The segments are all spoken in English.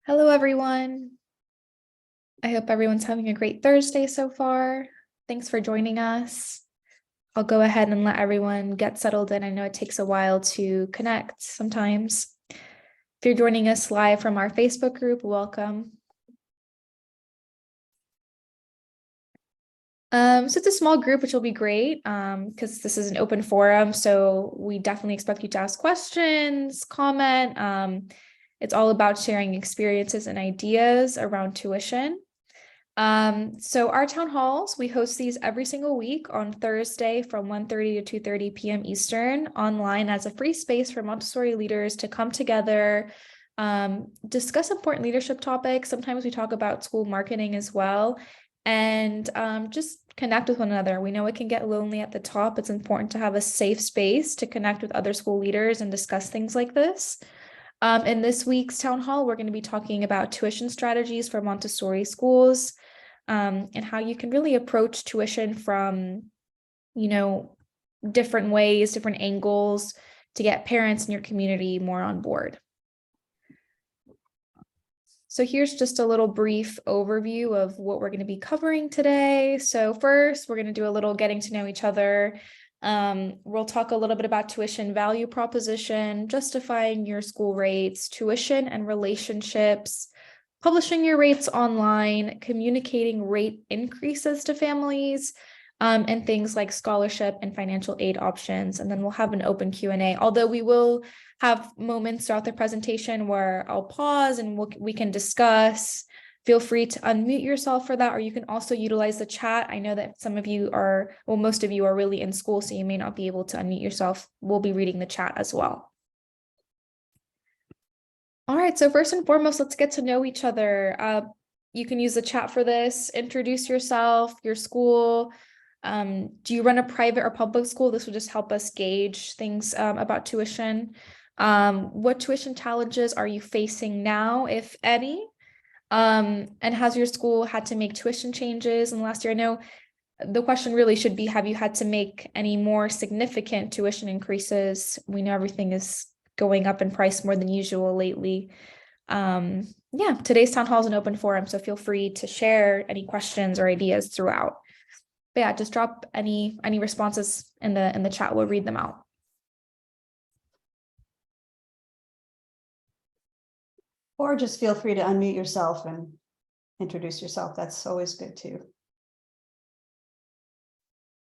Hello, everyone. I hope everyone's having a great Thursday so far. Thanks for joining us. I'll go ahead and let everyone get settled in. I know it takes a while to connect sometimes. If you're joining us live from our Facebook group, welcome. So it's a small group, which will be great because this is an open forum. So we definitely expect you to ask questions, comment. It's all about sharing experiences and ideas around tuition. So our town halls, we host these every single week on Thursday from 1:30 to 2:30 p.m. Eastern online as a free space for Montessori leaders to come together, discuss important leadership topics. Sometimes we talk about school marketing as well, and just connect with one another. We know it can get lonely at the top. It's important to have a safe space to connect with other school leaders and discuss things like this. In this week's town hall, we're going to be talking about tuition strategies for Montessori schools, and how you can really approach tuition from, different ways, different angles to get parents in your community more on board. So here's just a little brief overview of what we're going to be covering today. So first, we're going to do a little getting to know each other. We'll talk a little bit about tuition value proposition, justifying your school rates, tuition and relationships, publishing your rates online, communicating rate increases to families, and things like scholarship and financial aid options. And then we'll have an open Q&A, although we will have moments throughout the presentation where I'll pause and we can discuss. Feel free to unmute yourself for that, or you can also utilize the chat. I know that most of you are really in school, so you may not be able to unmute yourself. We'll be reading the chat as well. All right, so first and foremost, let's get to know each other. You can use the chat for this. Introduce yourself, your school. Do you run a private or public school? This will just help us gauge things about tuition. What tuition challenges are you facing now, if any? And has your school had to make tuition changes in the last year? I know the question really should be, have you had to make any more significant tuition increases? We know everything is going up in price more than usual lately. Today's town hall is an open forum, so feel free to share any questions or ideas throughout. But yeah, just drop any responses in the chat. We'll read them out. Or just feel free to unmute yourself and introduce yourself. That's always good too.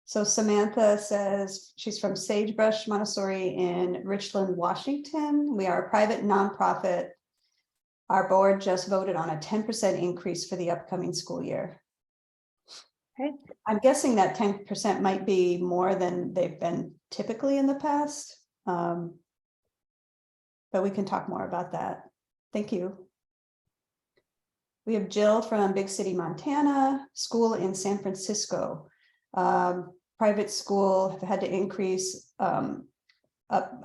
So Samantha says she's from Sagebrush Montessori in Richland, Washington. We are a private nonprofit. Our board just voted on a 10% increase for the upcoming school year. Okay. I'm guessing that 10% might be more than they've been typically in the past. But we can talk more about that. Thank you. We have Jill from Big City, Montana, school in San Francisco. Private school have had to increase up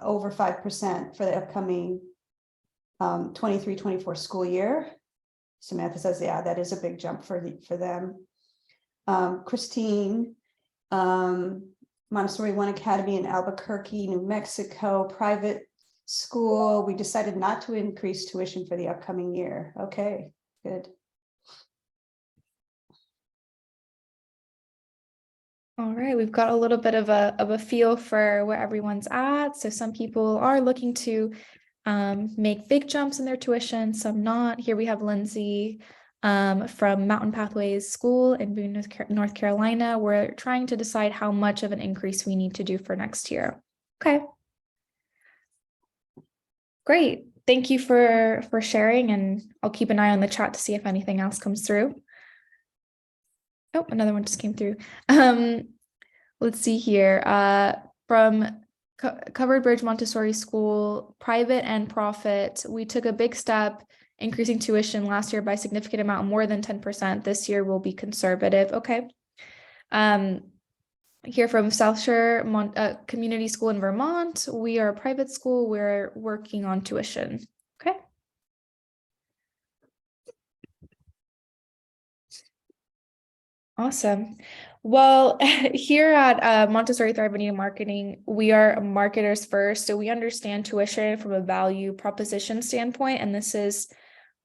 over 5% for the upcoming 23-24 school year. Samantha says, yeah, that is a big jump for them. Christine, Montessori One Academy in Albuquerque, New Mexico, private school. We decided not to increase tuition for the upcoming year. Okay, good. All right, we've got a little bit of a feel for where everyone's at. So some people are looking to make big jumps in their tuition, some not. Here we have Lindsay from Mountain Pathways School in Boone, North Carolina. We're trying to decide how much of an increase we need to do for next year. Okay. Great. Thank you for sharing, and I'll keep an eye on the chat to see if anything else comes through. Oh, another one just came through. Let's see here. From Covered Bridge Montessori School, private and profit, we took a big step increasing tuition last year by a significant amount, more than 10%. This year will be conservative. Okay. Here from South Shore Community School in Vermont, we are a private school. We're working on tuition. Okay. Awesome. Well, here at Montessori Thrive Nido Marketing, we are marketers first. So we understand tuition from a value proposition standpoint, and this is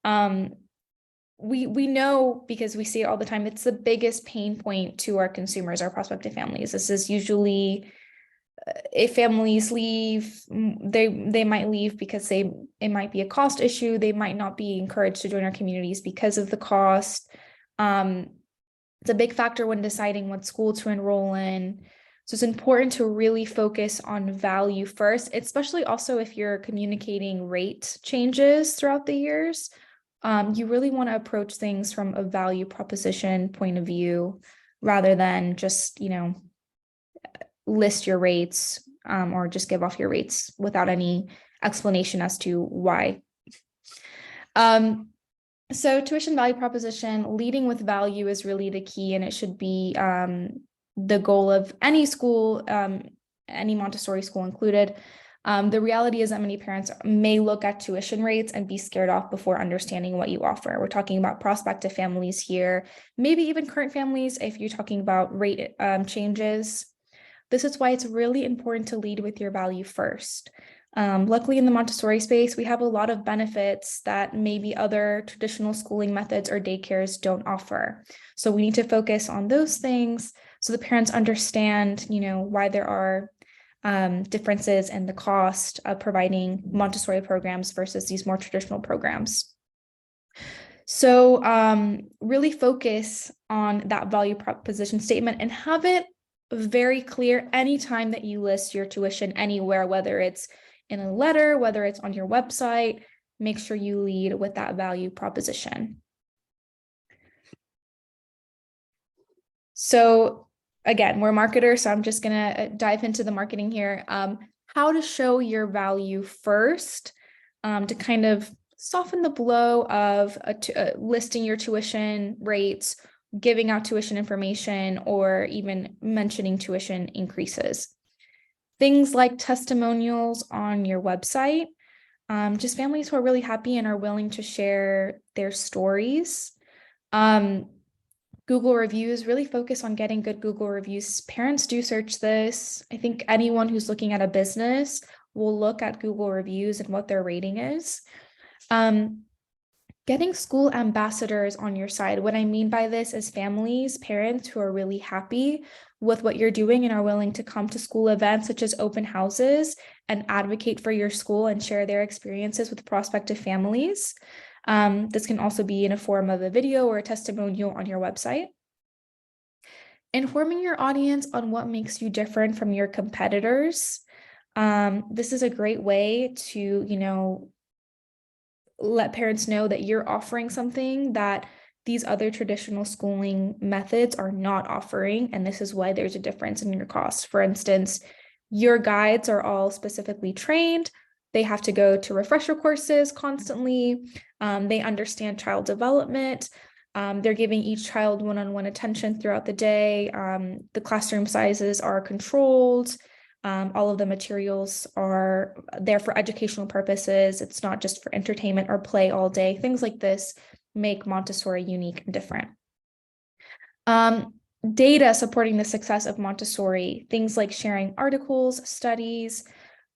We know, because we see it all the time, it's the biggest pain point to our consumers, our prospective families. This is usually, if families leave, they might leave because it might be a cost issue. They might not be encouraged to join our communities because of the cost. It's a big factor when deciding what school to enroll in. So it's important to really focus on value first, especially also if you're communicating rate changes throughout the years. You really want to approach things from a value proposition point of view rather than just, list your rates, or just give off your rates without any explanation as to why. So tuition value proposition, leading with value is really the key, and it should be the goal of any school, any Montessori school included. The reality is that many parents may look at tuition rates and be scared off before understanding what you offer. We're talking about prospective families here, maybe even current families if you're talking about rate changes. This is why it's really important to lead with your value first. Luckily, in the Montessori space, we have a lot of benefits that maybe other traditional schooling methods or daycares don't offer. So we need to focus on those things so the parents understand, why there are differences in the cost of providing Montessori programs versus these more traditional programs. So really focus on that value proposition statement and have it very clear anytime that you list your tuition anywhere, whether it's in a letter, whether it's on your website. Make sure you lead with that value proposition. So again, we're marketers, so I'm just gonna dive into the marketing here. How to show your value first, to kind of soften the blow of listing your tuition rates, giving out tuition information, or even mentioning tuition increases. Things like testimonials on your website, just families who are really happy and are willing to share their stories. Google reviews, really focus on getting good Google reviews. Parents do search this. I think anyone who's looking at a business will look at Google reviews and what their rating is. Getting school ambassadors on your side. What I mean by this is families, parents who are really happy with what you're doing and are willing to come to school events such as open houses and advocate for your school and share their experiences with prospective families. This can also be in a form of a video or a testimonial on your website. Informing your audience on what makes you different from your competitors. This is a great way to, let parents know that you're offering something that these other traditional schooling methods are not offering, and this is why there's a difference in your costs. For instance, your guides are all specifically trained. They have to go to refresher courses constantly. They understand child development. They're giving each child one-on-one attention throughout the day. The classroom sizes are controlled. All of the materials are there for educational purposes. It's not just for entertainment or play all day. Things like this make Montessori unique and different. Data supporting the success of Montessori, things like sharing articles, studies,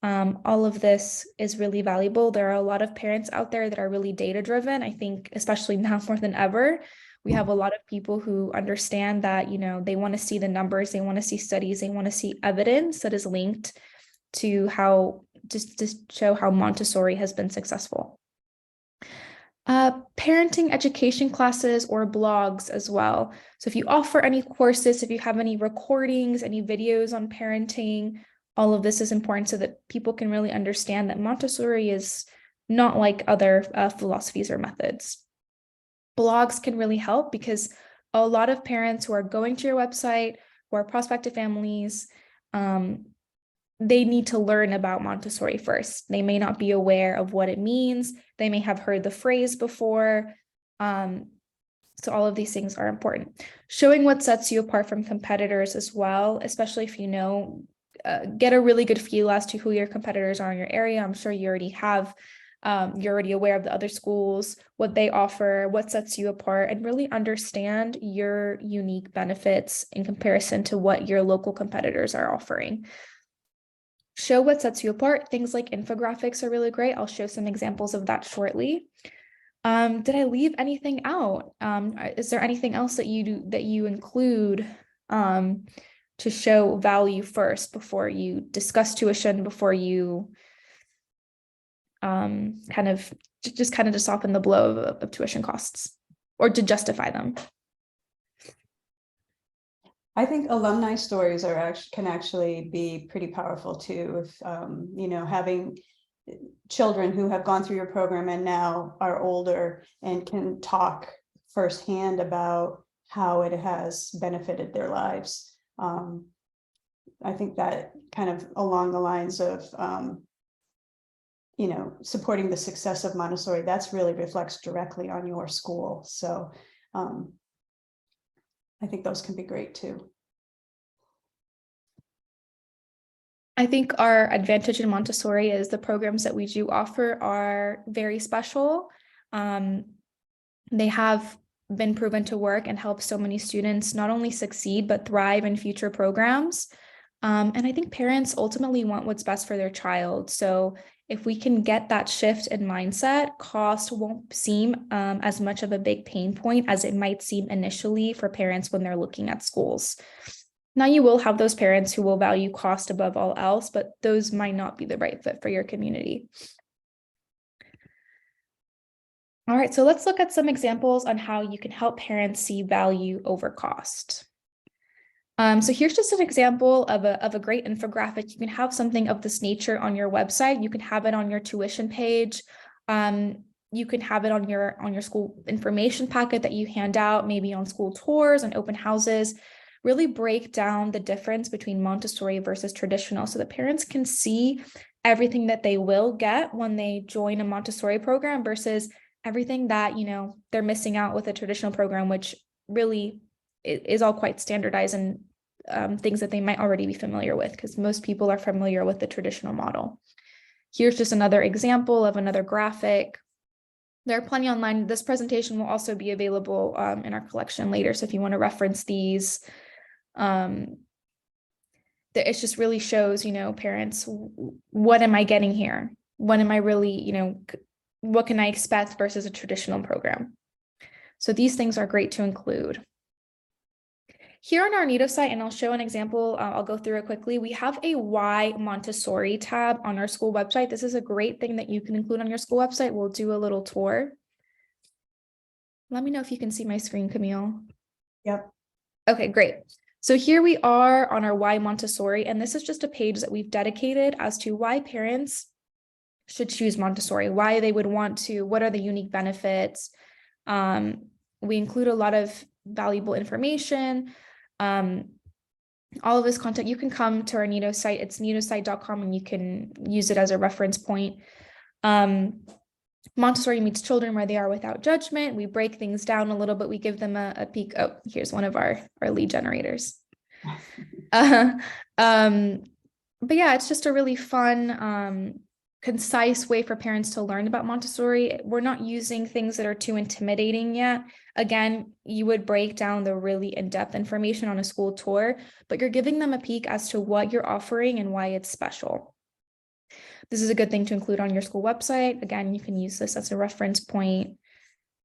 all of this is really valuable. There are a lot of parents out there that are really data-driven. I think, especially now more than ever, we have a lot of people who understand that, they want to see the numbers, they want to see studies, they want to see evidence that is linked to how, just to show how Montessori has been successful. Parenting education classes or blogs as well. So if you offer any courses, if you have any recordings, any videos on parenting, all of this is important so that people can really understand that Montessori is not like other philosophies or methods. Blogs can really help because a lot of parents who are going to your website, who are prospective families, they need to learn about Montessori first. They may not be aware of what it means. They may have heard the phrase before. So all of these things are important. Showing what sets you apart from competitors as well, especially if get a really good feel as to who your competitors are in your area. I'm sure you already have. You're already aware of the other schools, what they offer, what sets you apart, and really understand your unique benefits in comparison to what your local competitors are offering. Show what sets you apart. Things like infographics are really great. I'll show some examples of that shortly. Did I leave anything out? Is there anything else that you do that you include to show value first before you discuss tuition, before you kind of just to soften the blow of tuition costs or to justify them? I think alumni stories can actually be pretty powerful too. If having children who have gone through your program and now are older and can talk firsthand about how it has benefited their lives. I think that kind of along the lines of supporting the success of Montessori, that's really reflects directly on your school. So I think those can be great too. I think our advantage in Montessori is the programs that we do offer are very special. They have been proven to work and help so many students not only succeed, but thrive in future programs. And I think parents ultimately want what's best for their child. So if we can get that shift in mindset, cost won't seem as much of a big pain point as it might seem initially for parents when they're looking at schools. Now, you will have those parents who will value cost above all else, but those might not be the right fit for your community. All right, so let's look at some examples on how you can help parents see value over cost. So here's just an example of a great infographic. You can have something of this nature on your website. You can have it on your tuition page. You can have it on your school information packet that you hand out, maybe on school tours and open houses. Really break down the difference between Montessori versus traditional so that parents can see everything that they will get when they join a Montessori program versus everything that they're missing out with a traditional program, which really is all quite standardized and things that they might already be familiar with, because most people are familiar with the traditional model. Here's just another example of another graphic. There are plenty online. This presentation will also be available in our collection later. So if you want to reference these, it just really shows, parents, what am I getting here? What am I really, what can I expect versus a traditional program? So these things are great to include. Here on our Nido site, and I'll show an example, I'll go through it quickly. We have a Why Montessori tab on our school website. This is a great thing that you can include on your school website. We'll do a little tour. Let me know if you can see my screen, Camille. Yep. Okay, great. So here we are on our Why Montessori, and this is just a page that we've dedicated as to why parents should choose Montessori, why they would want to, what are the unique benefits. We include a lot of valuable information. All of this content, you can come to our Nido site. It's nidosite.com, and you can use it as a reference point. Montessori meets children where they are without judgment. We break things down a little bit. We give them a peek. Oh, here's one of our lead generators. But yeah, it's just a really fun, concise way for parents to learn about Montessori. We're not using things that are too intimidating yet. Again, you would break down the really in-depth information on a school tour, but you're giving them a peek as to what you're offering and why it's special. This is a good thing to include on your school website. Again, you can use this as a reference point.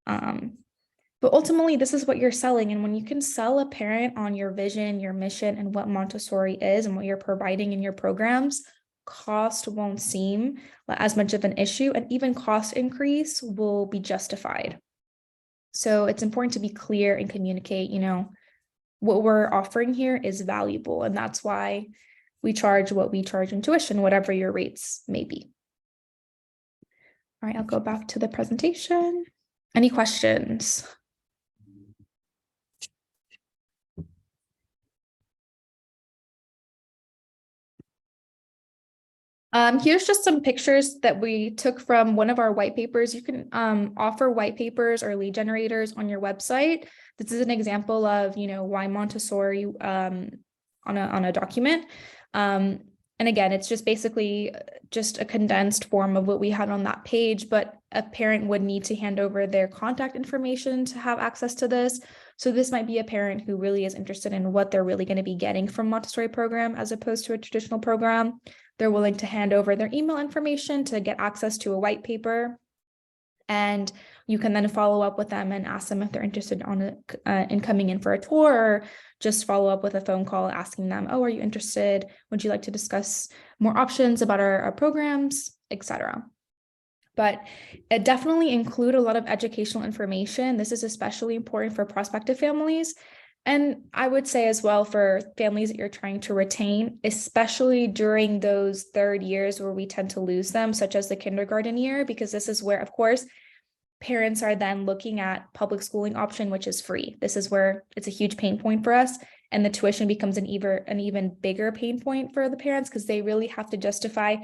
But ultimately, this is what you're selling. And when you can sell a parent on your vision, your mission, and what Montessori is and what you're providing in your programs, cost won't seem as much of an issue, and even cost increase will be justified. So it's important to be clear and communicate, what we're offering here is valuable. And that's why we charge what we charge in tuition, whatever your rates may be. All right, I'll go back to the presentation. Any questions? Here's just some pictures that we took from one of our white papers. You can offer white papers or lead generators on your website. This is an example of, why Montessori on a document. And again, it's just basically just a condensed form of what we had on that page, but a parent would need to hand over their contact information to have access to this. So this might be a parent who really is interested in what they're really going to be getting from Montessori program as opposed to a traditional program. They're willing to hand over their email information to get access to a white paper. And You can then follow up with them and ask them if they're interested in coming in for a tour, or just follow up with a phone call asking them, oh, are you interested? Would you like to discuss more options about our programs, etc. But it definitely include a lot of educational information. This is especially important for prospective families. And I would say as well for families that you're trying to retain, especially during those third years where we tend to lose them, such as the kindergarten year, because this is where, of course, parents are then looking at public schooling option, which is free. This is where it's a huge pain point for us. And the tuition becomes an even bigger pain point for the parents, because they really have to justify,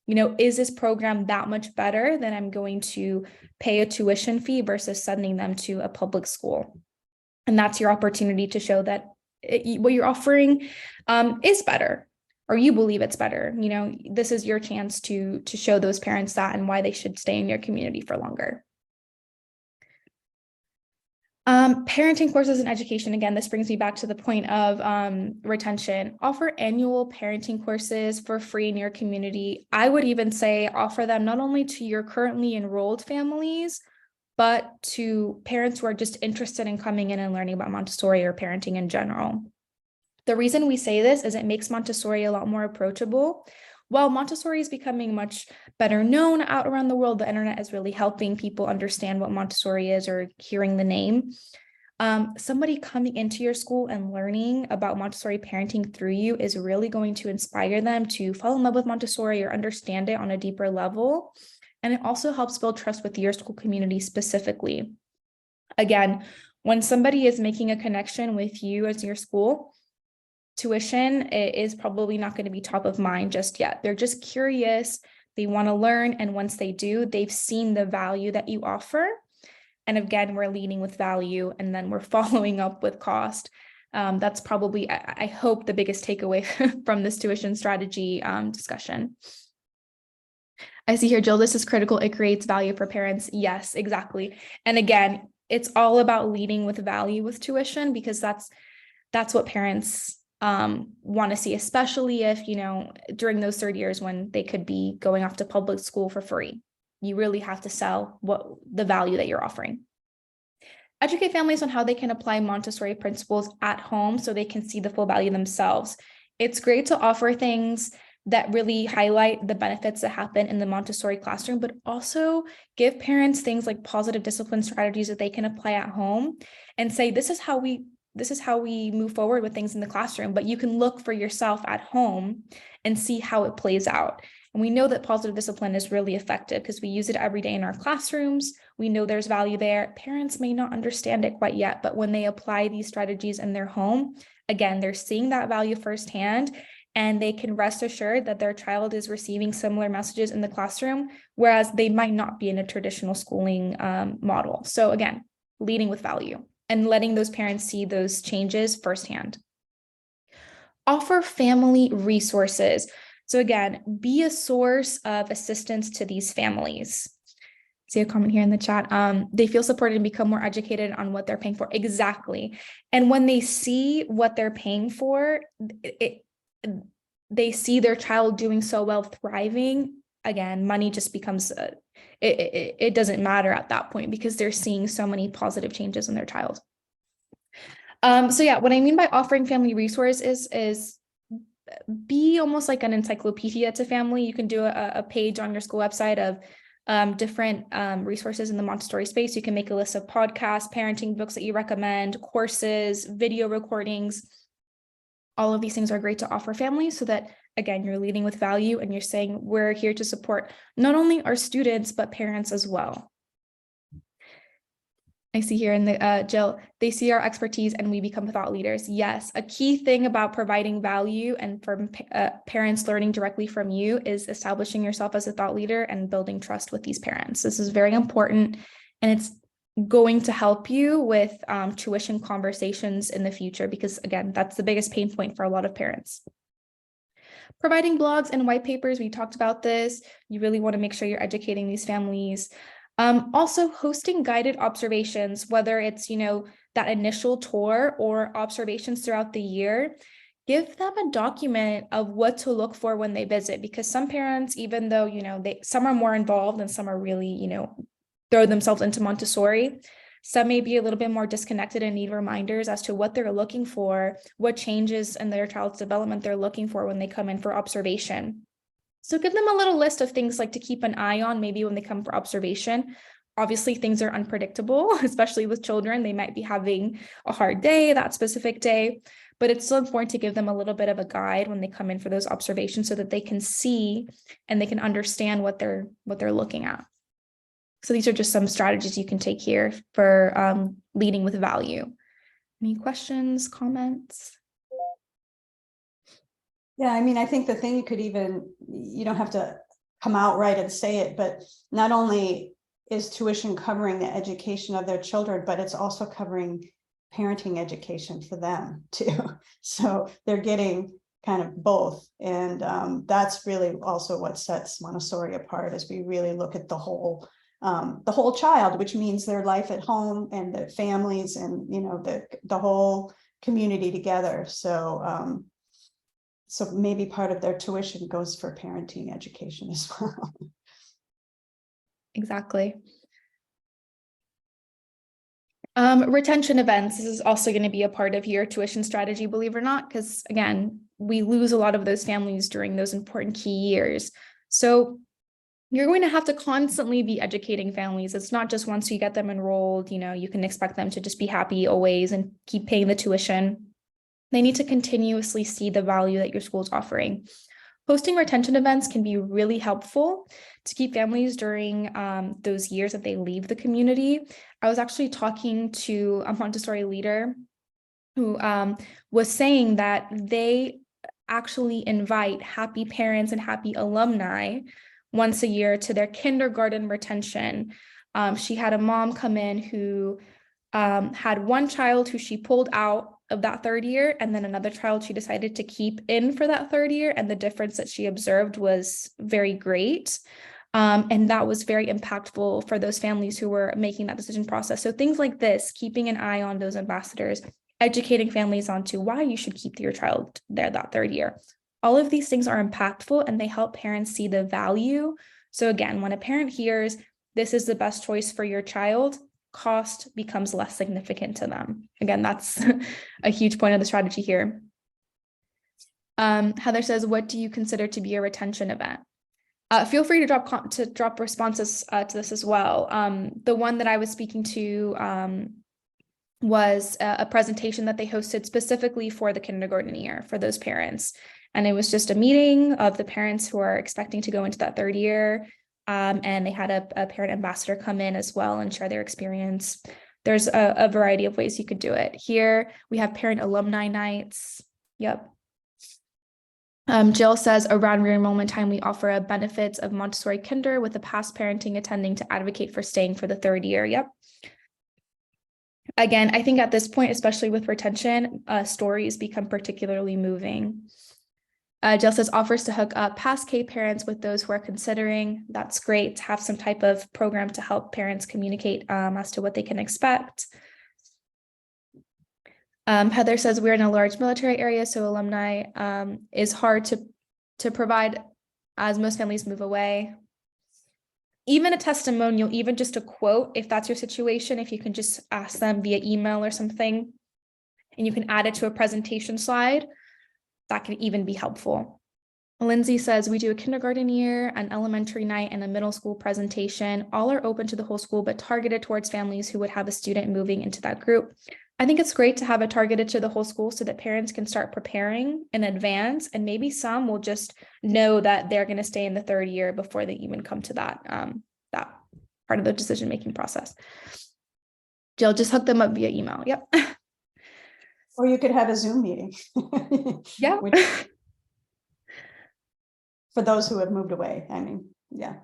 is this program that much better than I'm going to pay a tuition fee versus sending them to a public school? And that's your opportunity to show that what you're offering is better, or you believe it's better. This is your chance to show those parents that and why they should stay in your community for longer. Parenting courses and education. Again, this brings me back to the point of retention. Offer annual parenting courses for free in your community. I would even say offer them not only to your currently enrolled families, but to parents who are just interested in coming in and learning about Montessori or parenting in general. The reason we say this is it makes Montessori a lot more approachable. While Montessori is becoming much better known out around the world, the internet is really helping people understand what Montessori is or hearing the name. Somebody coming into your school and learning about Montessori parenting through you is really going to inspire them to fall in love with Montessori or understand it on a deeper level. And it also helps build trust with your school community specifically. Again, when somebody is making a connection with you as your school, tuition is probably not going to be top of mind just yet. They're just curious. They want to learn. And once they do, they've seen the value that you offer. And again, we're leading with value and then we're following up with cost. That's probably, I hope, the biggest takeaway from this tuition strategy discussion. I see here, Jill, this is critical. It creates value for parents. Yes, exactly. And again, it's all about leading with value with tuition, because that's what parents want to see, especially if, during those third years when they could be going off to public school for free. You really have to sell the value that you're offering. Educate families on how they can apply Montessori principles at home so they can see the full value themselves. It's great to offer things that really highlight the benefits that happen in the Montessori classroom, but also give parents things like positive discipline strategies that they can apply at home and say, this is how we move forward with things in the classroom, but you can look for yourself at home and see how it plays out. And we know that positive discipline is really effective because we use it every day in our classrooms. We know there's value there. Parents may not understand it quite yet, but when they apply these strategies in their home, again, they're seeing that value firsthand, and they can rest assured that their child is receiving similar messages in the classroom, whereas they might not be in a traditional schooling model. So again, leading with value and letting those parents see those changes firsthand. Offer family resources. So again, be a source of assistance to these families. See a comment here in the chat. They feel supported and become more educated on what they're paying for. Exactly. And when they see what they're paying for, they see their child doing so well, thriving. Again, money just becomes, it doesn't matter at that point because they're seeing so many positive changes in their child. So yeah, what I mean by offering family resources is be almost like an encyclopedia to family. You can do a page on your school website of different resources in the Montessori space. You can make a list of podcasts, parenting books that you recommend, courses, video recordings. All of these things are great to offer families so that, again, you're leading with value and you're saying we're here to support not only our students, but parents as well. I see here in the Jill, they see our expertise and we become thought leaders. Yes, a key thing about providing value and from parents learning directly from you is establishing yourself as a thought leader and building trust with these parents. This is very important, and it's going to help you with tuition conversations in the future because, again, that's the biggest pain point for a lot of parents. Providing blogs and white papers, we talked about this. You really want to make sure you're educating these families. Also hosting guided observations, whether it's, that initial tour or observations throughout the year, give them a document of what to look for when they visit, because some parents, even though, some are more involved and some are really, throw themselves into Montessori. Some may be a little bit more disconnected and need reminders as to what they're looking for, what changes in their child's development they're looking for when they come in for observation. So give them a little list of things like to keep an eye on, maybe when they come for observation. Obviously, things are unpredictable, especially with children. They might be having a hard day that specific day, but it's still important to give them a little bit of a guide when they come in for those observations so that they can see and they can understand what they're looking at. So these are just some strategies you can take here for leading with value. Any questions, comments? Yeah, I mean, I think the thing you don't have to come out right and say it, but not only is tuition covering the education of their children, but it's also covering parenting education for them too. So they're getting kind of both. And that's really also what sets Montessori apart, is we really look at the whole child, which means their life at home and the families and, the whole community together. So, so maybe part of their tuition goes for parenting education as well. Exactly. Retention events. This is also going to be a part of your tuition strategy, believe it or not, because again, we lose a lot of those families during those important key years. So you're going to have to constantly be educating families. It's not just once you get them enrolled, you can expect them to just be happy always and keep paying the tuition. They need to continuously see the value that your school is offering. Hosting retention events can be really helpful to keep families during those years that they leave the community. I was actually talking to a Montessori leader who was saying that they actually invite happy parents and happy alumni once a year to their kindergarten retention. She had a mom come in who had one child who she pulled out of that third year, and then another child she decided to keep in for that third year. And the difference that she observed was very great. And that was very impactful for those families who were making that decision process. So things like this, keeping an eye on those ambassadors, educating families onto why you should keep your child there that third year. All of these things are impactful and they help parents see the value. So again, when a parent hears this is the best choice for your child, cost becomes less significant to them. Again, that's a huge point of the strategy here. Heather says, what do you consider to be a retention event? Feel free to drop responses to this as well. The one that I was speaking to was a presentation that they hosted specifically for the kindergarten year for those parents. And it was just a meeting of the parents who are expecting to go into that third year. And they had a parent ambassador come in as well and share their experience. There's a variety of ways you could do it. Here we have parent alumni nights. Yep. Jill says, around re-enrollment time, we offer a benefits of Montessori Kinder with the past parenting attending to advocate for staying for the third year. Yep. Again, I think at this point, especially with retention, stories become particularly moving. Jill says, offers to hook up past K parents with those who are considering. That's great to have some type of program to help parents communicate as to what they can expect. Heather says, we're in a large military area, so alumni is hard to provide as most families move away. Even a testimonial, even just a quote, if that's your situation, if you can just ask them via email or something, and you can add it to a presentation slide, that can even be helpful. Lindsay says, we do a kindergarten year, an elementary night, and a middle school presentation. All are open to the whole school, but targeted towards families who would have a student moving into that group. I think it's great to have it targeted to the whole school so that parents can start preparing in advance, and maybe some will just know that they're going to stay in the third year before they even come to that part of the decision-making process. Jill, just hook them up via email. Yep. Or you could have a Zoom meeting. Yeah. For those who have moved away, I mean, yeah.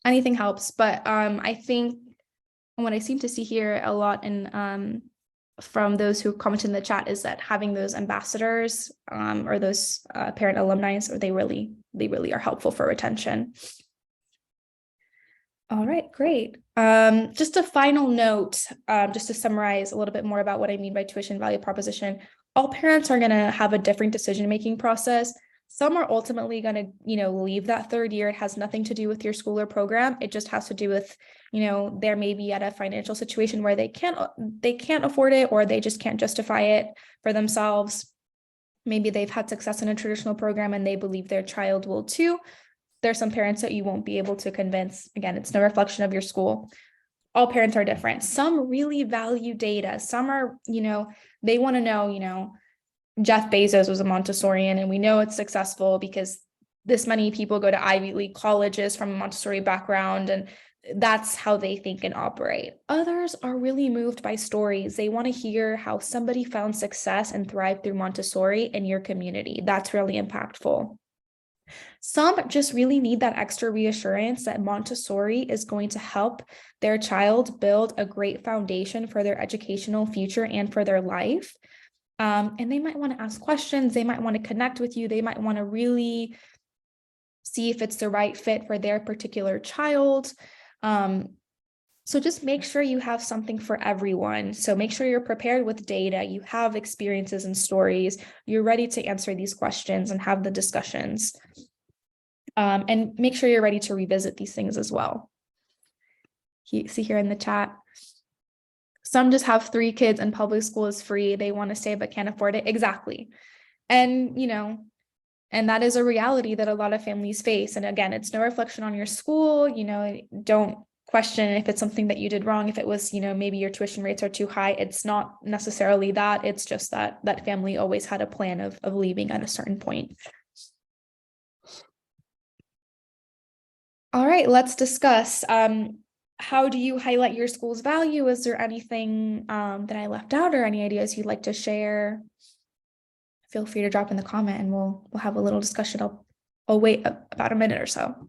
Anything helps, but I think what I seem to see here a lot in from those who commented in the chat is that having those ambassadors or those parent alumni, or they really are helpful for retention. All right, great. Just a final note, just to summarize a little bit more about what I mean by tuition value proposition. All parents are going to have a different decision-making process. Some are ultimately going to, leave that third year. It has nothing to do with your school or program. It just has to do with, they're maybe at a financial situation where they can't afford it, or they just can't justify it for themselves. Maybe they've had success in a traditional program and they believe their child will too. There's some parents that you won't be able to convince. Again, it's no reflection of your school. All parents are different. Some really value data. Some are, they want to know, Jeff Bezos was a Montessorian, and we know it's successful because this many people go to Ivy League colleges from a Montessori background, and that's how they think and operate. Others are really moved by stories. They want to hear how somebody found success and thrived through Montessori in your community. That's really impactful. Some just really need that extra reassurance that Montessori is going to help their child build a great foundation for their educational future and for their life. And they might want to ask questions. They might want to connect with you. They might want to really see if it's the right fit for their particular child. So just make sure you have something for everyone. So make sure you're prepared with data. You have experiences and stories. You're ready to answer these questions and have the discussions. And make sure you're ready to revisit these things as well. See here in the chat. Some just have 3 kids and public school is free. They want to stay but can't afford it. Exactly. And, and that is a reality that a lot of families face. And again, it's no reflection on your school. Don't question if it's something that you did wrong. If it was, maybe your tuition rates are too high. It's not necessarily that. It's just that family always had a plan of leaving at a certain point. All right, let's discuss. How do you highlight your school's value? Is there anything that I left out, or any ideas you'd like to share? Feel free to drop in the comment and we'll have a little discussion. I'll wait about a minute or so.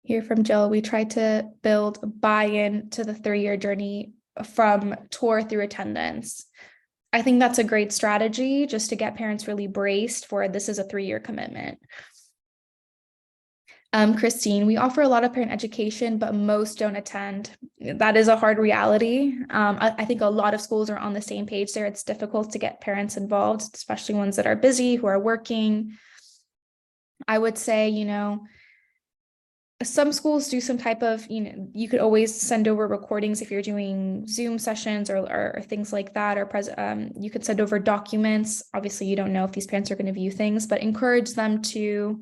Here from Jill, we tried to build buy-in to the 3-year journey from tour through attendance. I think that's a great strategy just to get parents really braced for this is a 3-year commitment. Christine, we offer a lot of parent education, but most don't attend. That is a hard reality. I think a lot of schools are on the same page there. It's difficult to get parents involved, especially ones that are busy, who are working. I would say, some schools do some type of, you could always send over recordings if you're doing Zoom sessions or things like that, or you could send over documents. Obviously, you don't know if these parents are going to view things, but encourage them to.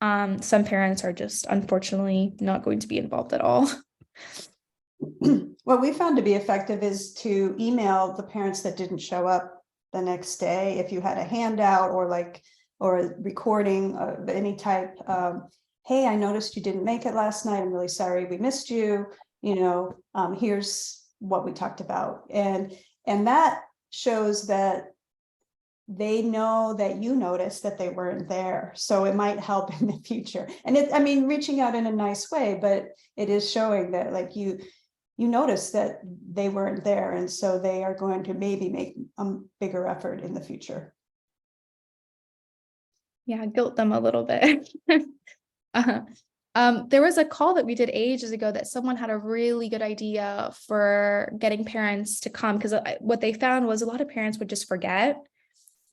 Some parents are just unfortunately not going to be involved at all. What we found to be effective is to email the parents that didn't show up the next day. If you had a handout or a recording of any type, hey, I noticed you didn't make it last night. I'm really sorry we missed you. Here's what we talked about. And that shows that they know that you noticed that they weren't there. So it might help in the future. And reaching out in a nice way, but it is showing that you notice that they weren't there. And so they are going to maybe make a bigger effort in the future. Yeah, guilt them a little bit. There was a call that we did ages ago that someone had a really good idea for getting parents to come, because what they found was a lot of parents would just forget,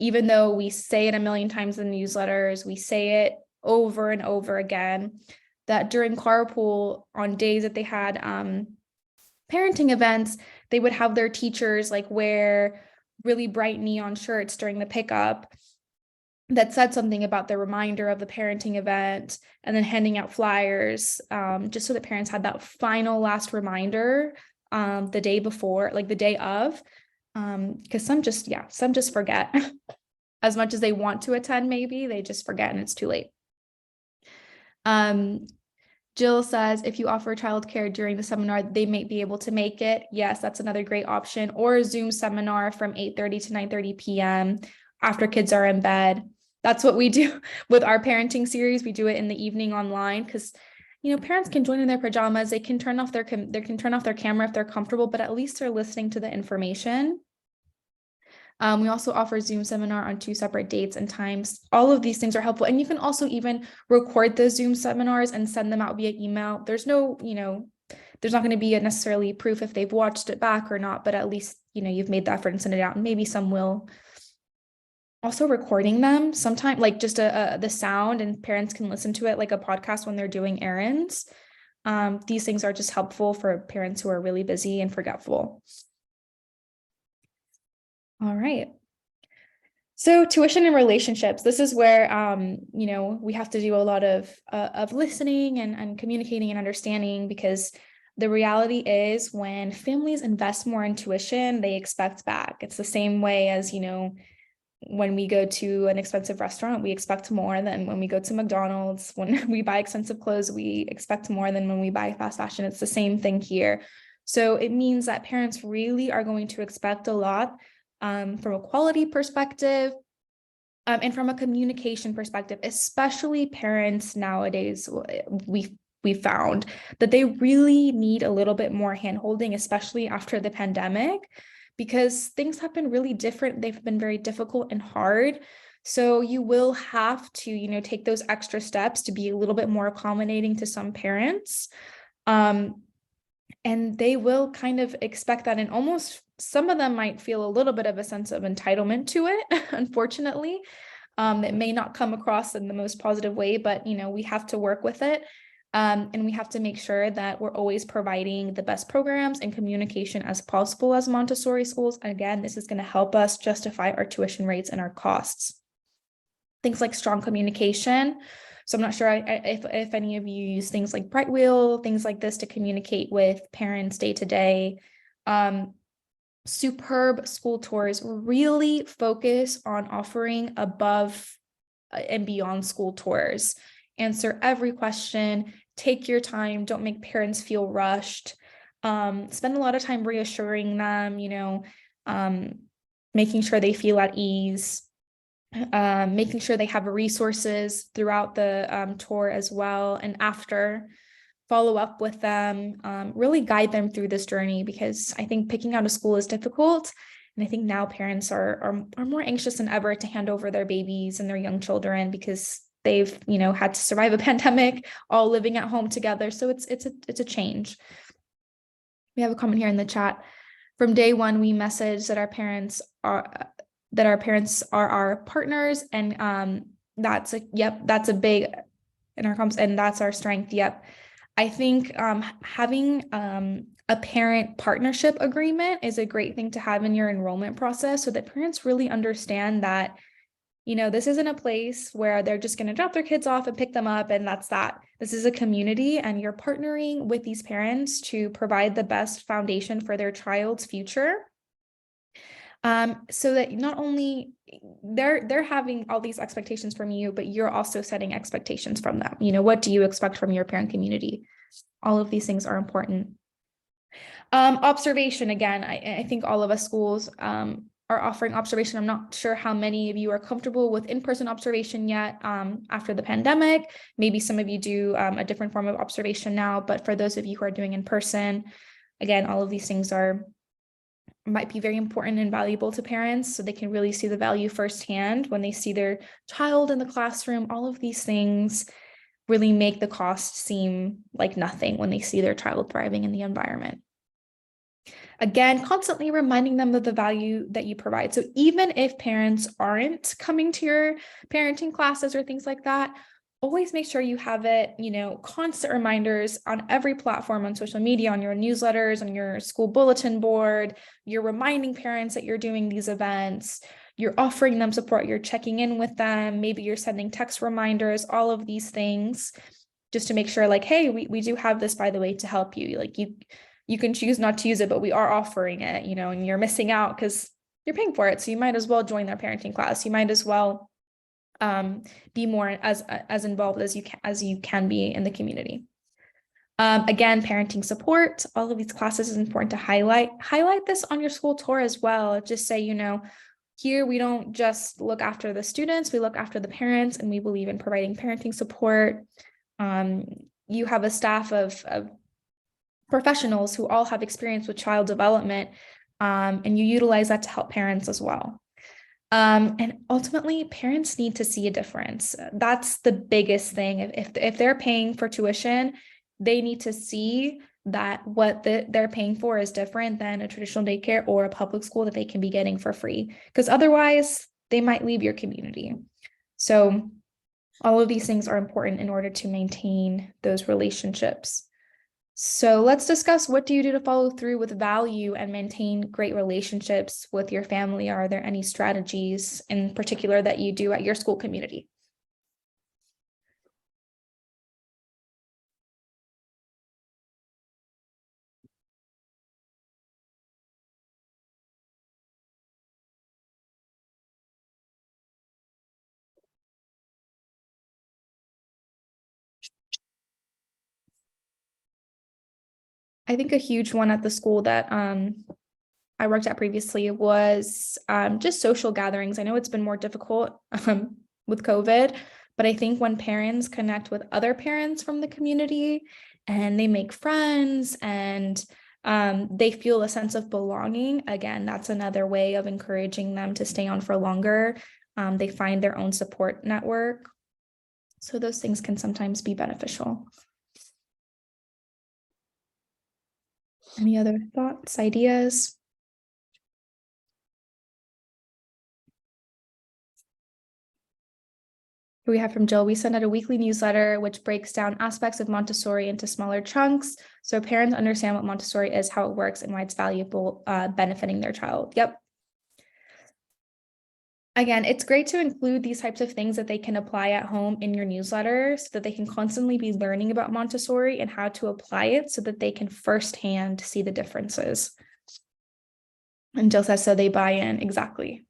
even though we say it a million times in the newsletters, we say it over and over again, that during carpool on days that they had parenting events, they would have their teachers wear really bright neon shirts during the pickup that said something about the reminder of the parenting event, and then handing out flyers, just so that parents had that final last reminder the day before, the day of, because some just forget. As much as they want to attend, maybe they just forget and it's too late. Jill says, if you offer childcare during the seminar, they may be able to make it. Yes, that's another great option. Or a Zoom seminar from 8:30 to 9:30 p.m. after kids are in bed. That's what we do with our parenting series. We do it in the evening online because, parents can join in their pajamas. They can turn off their camera if they're comfortable, but at least they're listening to the information. We also offer Zoom seminar on 2 separate dates and times. All of these things are helpful. And you can also even record those Zoom seminars and send them out via email. There's no, there's not going to be a necessarily proof if they've watched it back or not, but at least, you've made the effort and send it out, and maybe some will. Also recording them sometime, like just the sound, and parents can listen to it like a podcast when they're doing errands. These things are just helpful for parents who are really busy and forgetful. All right. So tuition and relationships, this is where, we have to do a lot of listening and communicating and understanding, because the reality is when families invest more in tuition, they expect back. It's the same way as, when we go to an expensive restaurant, we expect more than when we go to McDonald's. When we buy expensive clothes, we expect more than when we buy fast fashion. It's the same thing here. So it means that parents really are going to expect a lot from a quality perspective, and from a communication perspective, especially parents nowadays. We found that they really need a little bit more handholding, especially after the pandemic, because things have been really different. They've been very difficult and hard. So you will have to, take those extra steps to be a little bit more accommodating to some parents. And they will kind of expect that, and almost some of them might feel a little bit of a sense of entitlement to it, unfortunately. It may not come across in the most positive way, but we have to work with it. And we have to make sure that we're always providing the best programs and communication as possible as Montessori schools. Again, this is going to help us justify our tuition rates and our costs. Things like strong communication. So I'm not sure if any of you use things like Brightwheel, things like this to communicate with parents day to day. Superb school tours really focus on offering above and beyond school tours. Answer every question, take your time, don't make parents feel rushed. Spend a lot of time reassuring them, making sure they feel at ease, making sure they have resources throughout the tour as well, and after. Follow up with them, really guide them through this journey, because I think picking out a school is difficult. And I think now parents are more anxious than ever to hand over their babies and their young children, because they've, had to survive a pandemic, all living at home together. So it's a change. We have a comment here in the chat. From day one, we message that our parents are our partners. And that's a big in our comps, and that's our strength. Yep. I think having a parent partnership agreement is a great thing to have in your enrollment process, so that parents really understand that, this isn't a place where they're just going to drop their kids off and pick them up and that's that. This is a community, and you're partnering with these parents to provide the best foundation for their child's future. So that not only they're having all these expectations from you, but you're also setting expectations from them. What do you expect from your parent community? All of these things are important. Observation, again, I think all of us schools are offering observation. I'm not sure how many of you are comfortable with in-person observation yet after the pandemic. Maybe some of you do a different form of observation now, but for those of you who are doing in person, again, all of these things might be very important and valuable to parents, so they can really see the value firsthand when they see their child in the classroom. All of these things really make the cost seem like nothing when they see their child thriving in the environment. Again, constantly reminding them of the value that you provide. So even if parents aren't coming to your parenting classes or things like that, always make sure you have it, constant reminders on every platform, on social media, on your newsletters, on your school bulletin board. You're reminding parents that you're doing these events, you're offering them support, you're checking in with them, maybe you're sending text reminders, all of these things, just to make sure, like, hey, we do have this, by the way, to help you. Like, you can choose not to use it, but we are offering it, and you're missing out because you're paying for it. So you might as well join their parenting class. You might as well be more as involved as you can be in the community. Again, parenting support, all of these classes is important to highlight this on your school tour as well. Just say, here we don't just look after the students, we look after the parents, and we believe in providing parenting support. You have a staff of professionals who all have experience with child development, and you utilize that to help parents as well. And ultimately, parents need to see a difference. That's the biggest thing. If they're paying for tuition, they need to see that what they're paying for is different than a traditional daycare or a public school that they can be getting for free. Because otherwise, they might leave your community. So all of these things are important in order to maintain those relationships. So let's discuss, what do you do to follow through with value and maintain great relationships with your family? Are there any strategies in particular that you do at your school community? I think a huge one at the school that I worked at previously was just social gatherings. I know it's been more difficult with COVID, but I think when parents connect with other parents from the community and they make friends and they feel a sense of belonging, again, that's another way of encouraging them to stay on for longer. They find their own support network. So those things can sometimes be beneficial. Any other thoughts, ideas? We have from Jill, we send out a weekly newsletter which breaks down aspects of Montessori into smaller chunks so parents understand what Montessori is, how it works, and why it's valuable, benefiting their child. Yep. Again, it's great to include these types of things that they can apply at home in your newsletter so that they can constantly be learning about Montessori and how to apply it so that they can firsthand see the differences. And Jill says, so they buy in. Exactly.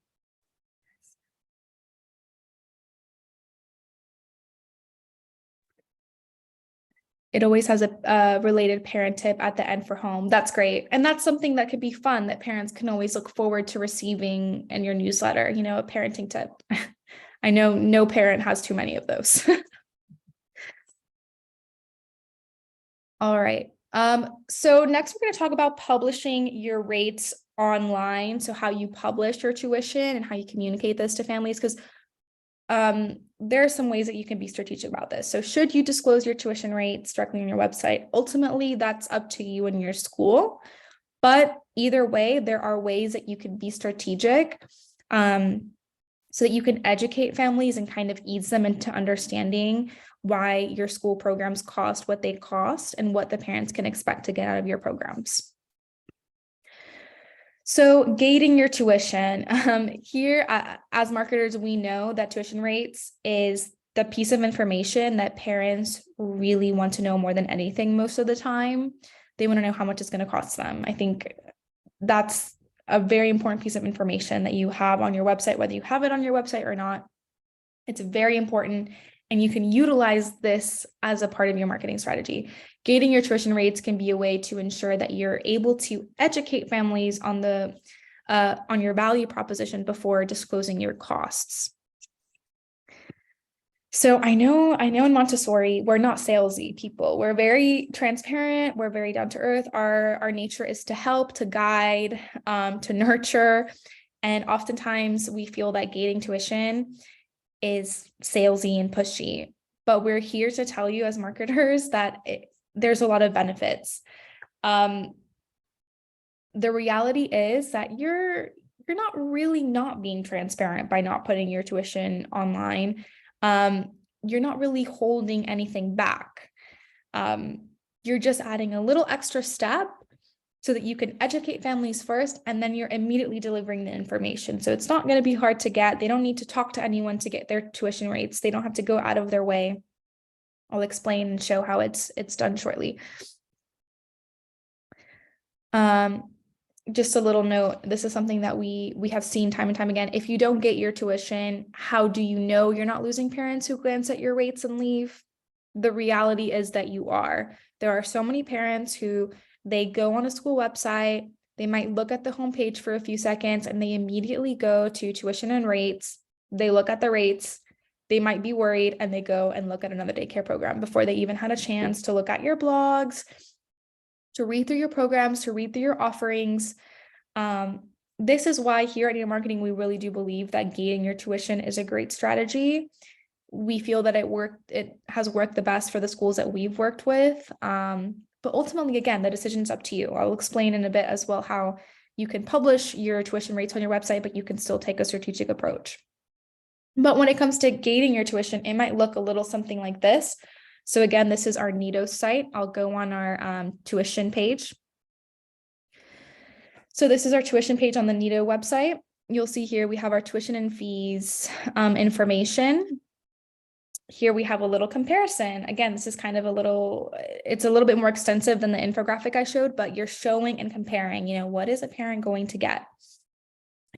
It always has a related parent tip at the end for home. That's great. And that's something that could be fun that parents can always look forward to receiving in your newsletter, you know, a parenting tip. I know no parent has too many of those. All right. So next we're going to talk about publishing your rates online. So how you publish your tuition and how you communicate this to families, because there are some ways that you can be strategic about this. So should you disclose your tuition rates directly on your website? Ultimately, that's up to you and your school. But either way, there are ways that you can be strategic so that you can educate families and kind of ease them into understanding why your school programs cost what they cost and what the parents can expect to get out of your programs. So gating your tuition. Here, as marketers, we know that tuition rates is the piece of information that parents really want to know more than anything most of the time. They want to know how much it's going to cost them. I think that's a very important piece of information that you have on your website, whether you have it on your website or not. It's very important, and you can utilize this as a part of your marketing strategy. Gating your tuition rates can be a way to ensure that you're able to educate families on your value proposition before disclosing your costs. So I know in Montessori, we're not salesy people. We're very transparent. We're very down to earth. Our nature is to help, to guide, to nurture. And oftentimes we feel that gating tuition is salesy and pushy, but we're here to tell you as marketers that there's a lot of benefits. The reality is that you're not really not being transparent by not putting your tuition online. You're not really holding anything back. You're just adding a little extra step so that you can educate families first, and then you're immediately delivering the information. So it's not going to be hard to get. They don't need to talk to anyone to get their tuition rates. They don't have to go out of their way. I'll explain and show how it's done shortly. Just a little note, this is something that we have seen time and time again. If you don't get your tuition, how do you know you're not losing parents who glance at your rates and leave? The reality is that you are. There are so many parents who they go on a school website, they might look at the homepage for a few seconds, and they immediately go to tuition and rates. They look at the rates, they might be worried, and they go and look at another daycare program before they even had a chance to look at your blogs, to read through your programs, to read through your offerings. this is why here at Nido Marketing, we really do believe that gating your tuition is a great strategy. We feel that it has worked the best for the schools that we've worked with. But ultimately, again, the decision's up to you. I'll explain in a bit as well how you can publish your tuition rates on your website, but you can still take a strategic approach. But when it comes to gating your tuition, it might look a little something like this. So again, this is our Nido site. I'll go on our tuition page. So this is our tuition page on the Nido website. You'll see here we have our tuition and fees information. Here we have a little comparison. Again, this is kind of it's a little bit more extensive than the infographic I showed, but you're showing and comparing, what is a parent going to get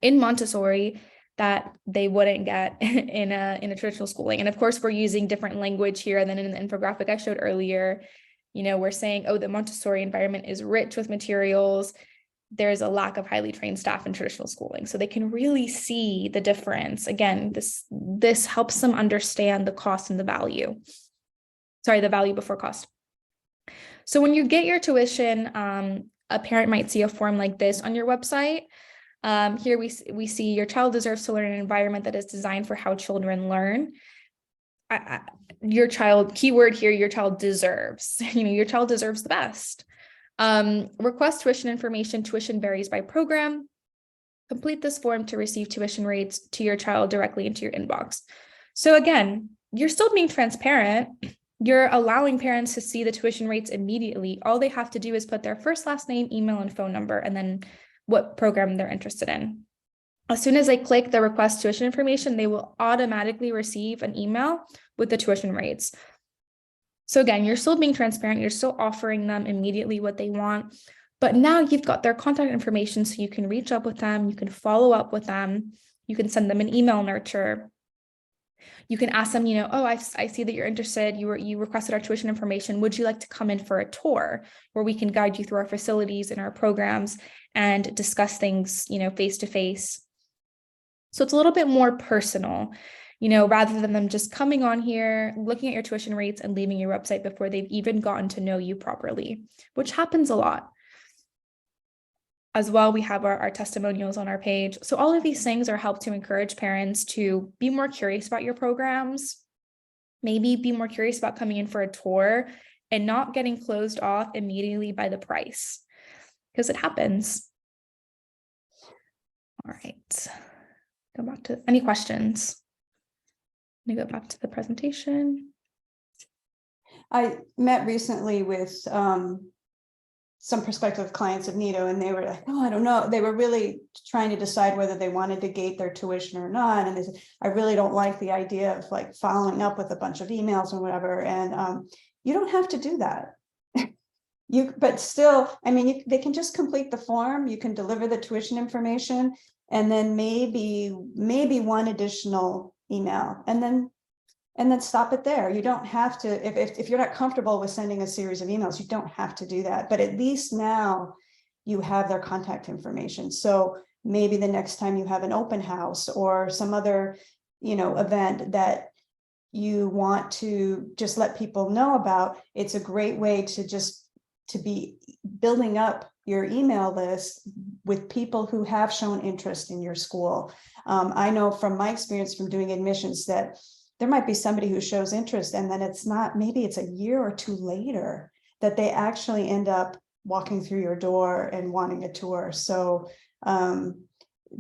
in Montessori that they wouldn't get in a traditional schooling. And of course, we're using different language here than in the infographic I showed earlier. We're saying, oh, the Montessori environment is rich with materials. There's a lack of highly trained staff in traditional schooling. So they can really see the difference. Again, this helps them understand the cost and the value. Sorry, the value before cost. So when you get your tuition, a parent might see a form like this on your website. Here we see your child deserves to learn in an environment that is designed for how children learn. Your child, keyword here, your child deserves. Your child deserves the best. Request tuition information. Tuition varies by program. Complete this form to receive tuition rates to your child directly into your inbox. So again, you're still being transparent. You're allowing parents to see the tuition rates immediately. All they have to do is put their first, last name, email, and phone number, and then what program they're interested in. As soon as they click the request tuition information, they will automatically receive an email with the tuition rates. So again, you're still being transparent. You're still offering them immediately what they want, but now you've got their contact information so you can reach up with them. You can follow up with them. You can send them an email nurture. You can ask them, oh, I see that you're interested. You requested our tuition information. Would you like to come in for a tour where we can guide you through our facilities and our programs and discuss things, face to face? So it's a little bit more personal, rather than them just coming on here, looking at your tuition rates and leaving your website before they've even gotten to know you properly, which happens a lot. As well, we have our testimonials on our page. So all of these things are help to encourage parents to be more curious about your programs, maybe be more curious about coming in for a tour and not getting closed off immediately by the price, because it happens. All right, go back to any questions. Let me go back to the presentation. I met recently with some prospective clients of Nido, and they were like, oh, I don't know. They were really trying to decide whether they wanted to gate their tuition or not. And they said, I really don't like the idea of like following up with a bunch of emails or whatever. And you don't have to do that. But still, I mean, they can just complete the form. You can deliver the tuition information, and then maybe one additional email, and then stop it there. You don't have to, if you're not comfortable with sending a series of emails, you don't have to do that. But at least now you have their contact information. So maybe the next time you have an open house or some other, event that you want to just let people know about, it's a great way to be building up your email list with people who have shown interest in your school. I know from my experience from doing admissions that there might be somebody who shows interest, and then maybe it's a year or two later that they actually end up walking through your door and wanting a tour. So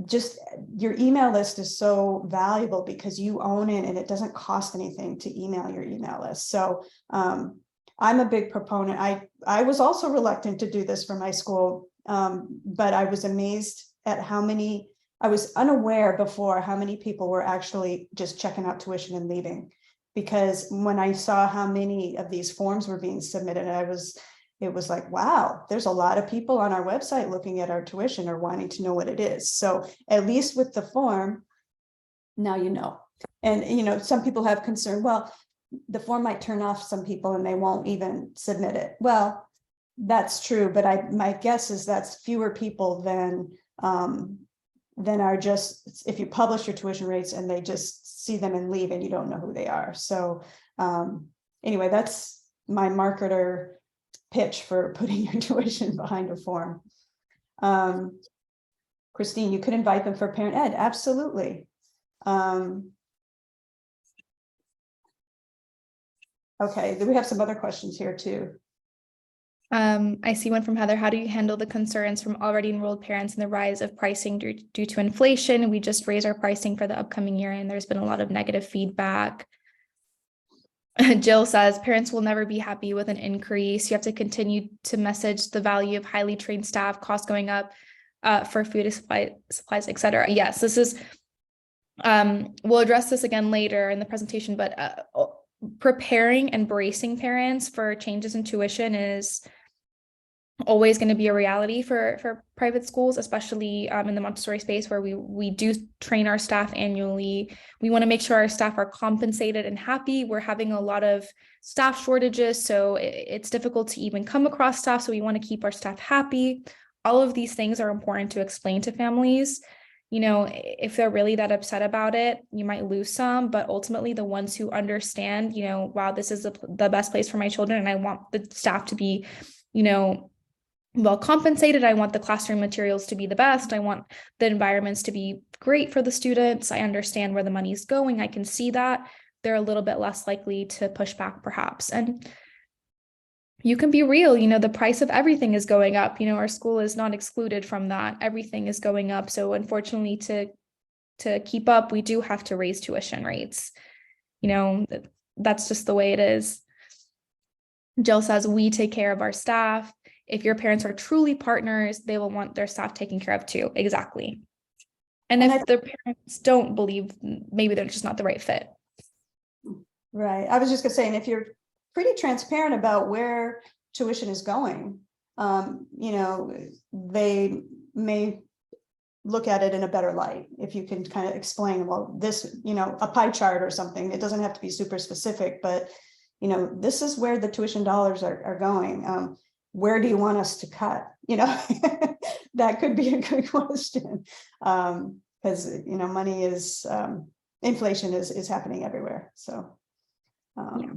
just your email list is so valuable because you own it, and it doesn't cost anything to email your email list. So I'm a big proponent. I was also reluctant to do this for my school, but I was amazed at I was unaware before how many people were actually just checking out tuition and leaving, because when I saw how many of these forms were being submitted, it was like, wow, there's a lot of people on our website looking at our tuition or wanting to know what it is. So at least with the form, now you know. And some people have concern, well, the form might turn off some people and they won't even submit it. Well, that's true, but my guess is that's fewer people than are just, if you publish your tuition rates and they just see them and leave and you don't know who they are. So anyway, that's my marketer pitch for putting your tuition behind a form. Christine, you could invite them for parent ed. Absolutely. Okay, then we have some other questions here too. I see one from Heather. How do you handle the concerns from already enrolled parents and the rise of pricing due to inflation? We just raised our pricing for the upcoming year, and there's been a lot of negative feedback. Jill says parents will never be happy with an increase. You have to continue to message the value of highly trained staff, costs going up for food supplies, etc. Yes, this is, we'll address this again later in the presentation, but preparing and bracing parents for changes in tuition is always going to be a reality for private schools, especially in the Montessori space where we do train our staff annually. We want to make sure our staff are compensated and happy. We're having a lot of staff shortages, so it's difficult to even come across staff. So we want to keep our staff happy. All of these things are important to explain to families. You know, if they're really that upset about it, you might lose some, but ultimately the ones who understand, you know, wow, this is the best place for my children, and I want the staff to be, you know, well compensated. I want the classroom materials to be the best. I want the environments to be great for the students. I understand where the money is going. I can see that. They're a little bit less likely to push back perhaps. And you can be real, you know, the price of everything is going up. You know, our school is not excluded from that. Everything is going up. So unfortunately, to keep up, we do have to raise tuition rates. You know, that's just the way it is. Jill says, we take care of our staff. If your parents are truly partners, they will want their staff taken care of too. Exactly. And if the parents don't believe, maybe they're just not the right fit. Right. I was just gonna say, and if you're pretty transparent about where tuition is going, you know, they may look at it in a better light. If you can kind of explain, well, this, you know, a pie chart or something, it doesn't have to be super specific, but, you know, this is where the tuition dollars are going. Where do you want us to cut? You know, that could be a good question. Because, you know, money is, inflation is happening everywhere. So, Yeah.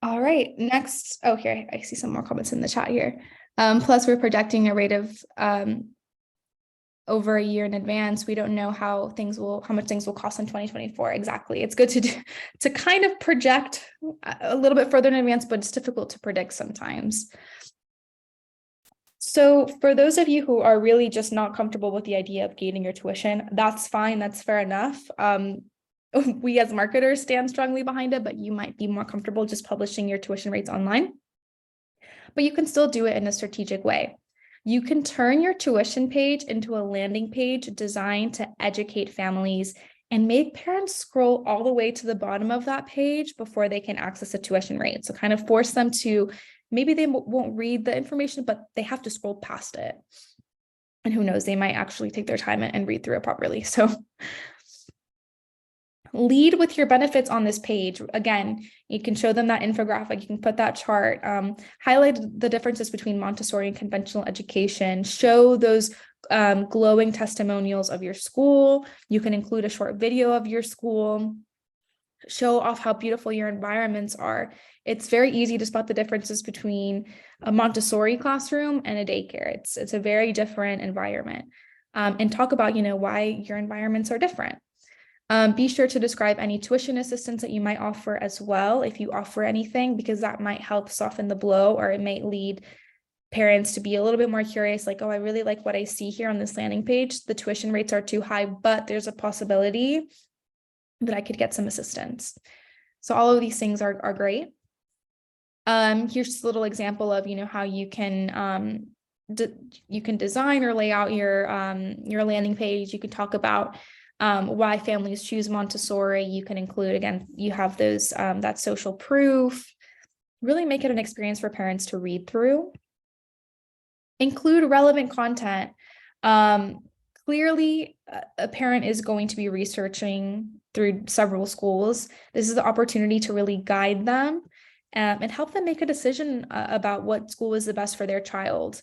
All right, next. Oh, here, I see some more comments in the chat here. Plus, we're projecting a rate of over a year in advance. We don't know how much things will cost in 2024. Exactly. It's good to kind of project a little bit further in advance, but it's difficult to predict sometimes. So for those of you who are really just not comfortable with the idea of gating your tuition, that's fine. That's fair enough. We as marketers stand strongly behind it, but you might be more comfortable just publishing your tuition rates online. But you can still do it in a strategic way. You can turn your tuition page into a landing page designed to educate families and make parents scroll all the way to the bottom of that page before they can access a tuition rate. So kind of force them to, maybe they won't read the information, but they have to scroll past it. And who knows, they might actually take their time and read through it properly. So lead with your benefits on this page. Again, you can show them that infographic, you can put that chart, highlight the differences between Montessori and conventional education, show those glowing testimonials of your school. You can include a short video of your school, show off how beautiful your environments are. It's very easy to spot the differences between a Montessori classroom and a daycare. It's a very different environment. And talk about, you know, why your environments are different. Be sure to describe any tuition assistance that you might offer as well, if you offer anything, because that might help soften the blow, or it might lead parents to be a little bit more curious, like, oh, I really like what I see here on this landing page. The tuition rates are too high, but there's a possibility that I could get some assistance. So all of these things are great. Here's just a little example of, you know, how you can design or lay out your landing page. You can talk about why families choose Montessori. You can include, again, you have those, that social proof, really make it an experience for parents to read through. Include relevant content. Clearly, a parent is going to be researching through several schools. This is the opportunity to really guide them and help them make a decision about what school is the best for their child.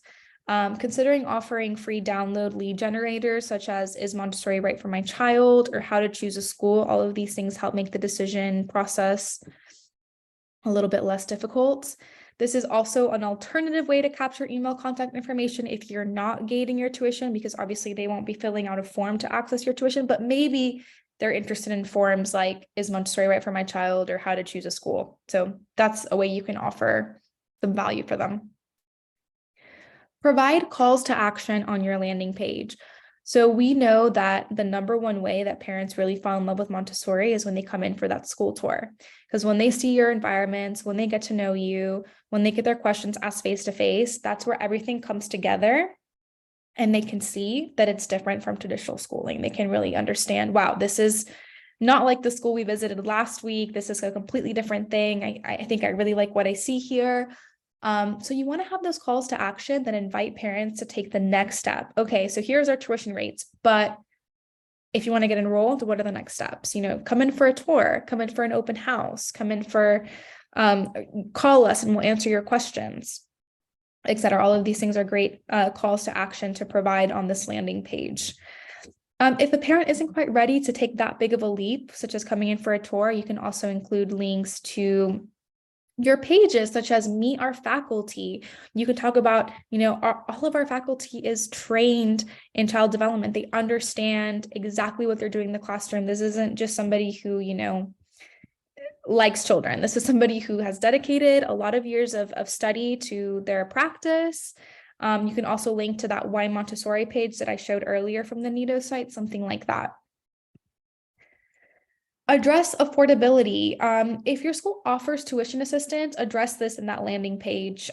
Considering offering free download lead generators, such as is Montessori right for my child, or how to choose a school, all of these things help make the decision process a little bit less difficult. This is also an alternative way to capture email contact information if you're not gating your tuition, because obviously they won't be filling out a form to access your tuition, but maybe they're interested in forums like, is Montessori right for my child, or how to choose a school. So that's a way you can offer some value for them. Provide calls to action on your landing page. So we know that the number one way that parents really fall in love with Montessori is when they come in for that school tour. Because when they see your environments, when they get to know you, when they get their questions asked face-to-face, that's where everything comes together and they can see that it's different from traditional schooling. They can really understand, wow, this is not like the school we visited last week. This is a completely different thing. I think I really like what I see here. So you want to have those calls to action that invite parents to take the next step. Okay, so here's our tuition rates, but if you want to get enrolled, what are the next steps? Come in for a tour, come in for an open house, come in for, call us and we'll answer your questions, etc. All of these things are great calls to action to provide on this landing page. If a parent isn't quite ready to take that big of a leap, such as coming in for a tour, you can also include links to your pages, such as meet our faculty. You could talk about, all of our faculty is trained in child development. They understand exactly what they're doing in the classroom. This isn't just somebody who, likes children. This is somebody who has dedicated a lot of years of study to their practice. You can also link to that Why Montessori page that I showed earlier from the Nido site, something like that. Address affordability. If your school offers tuition assistance, address this in that landing page.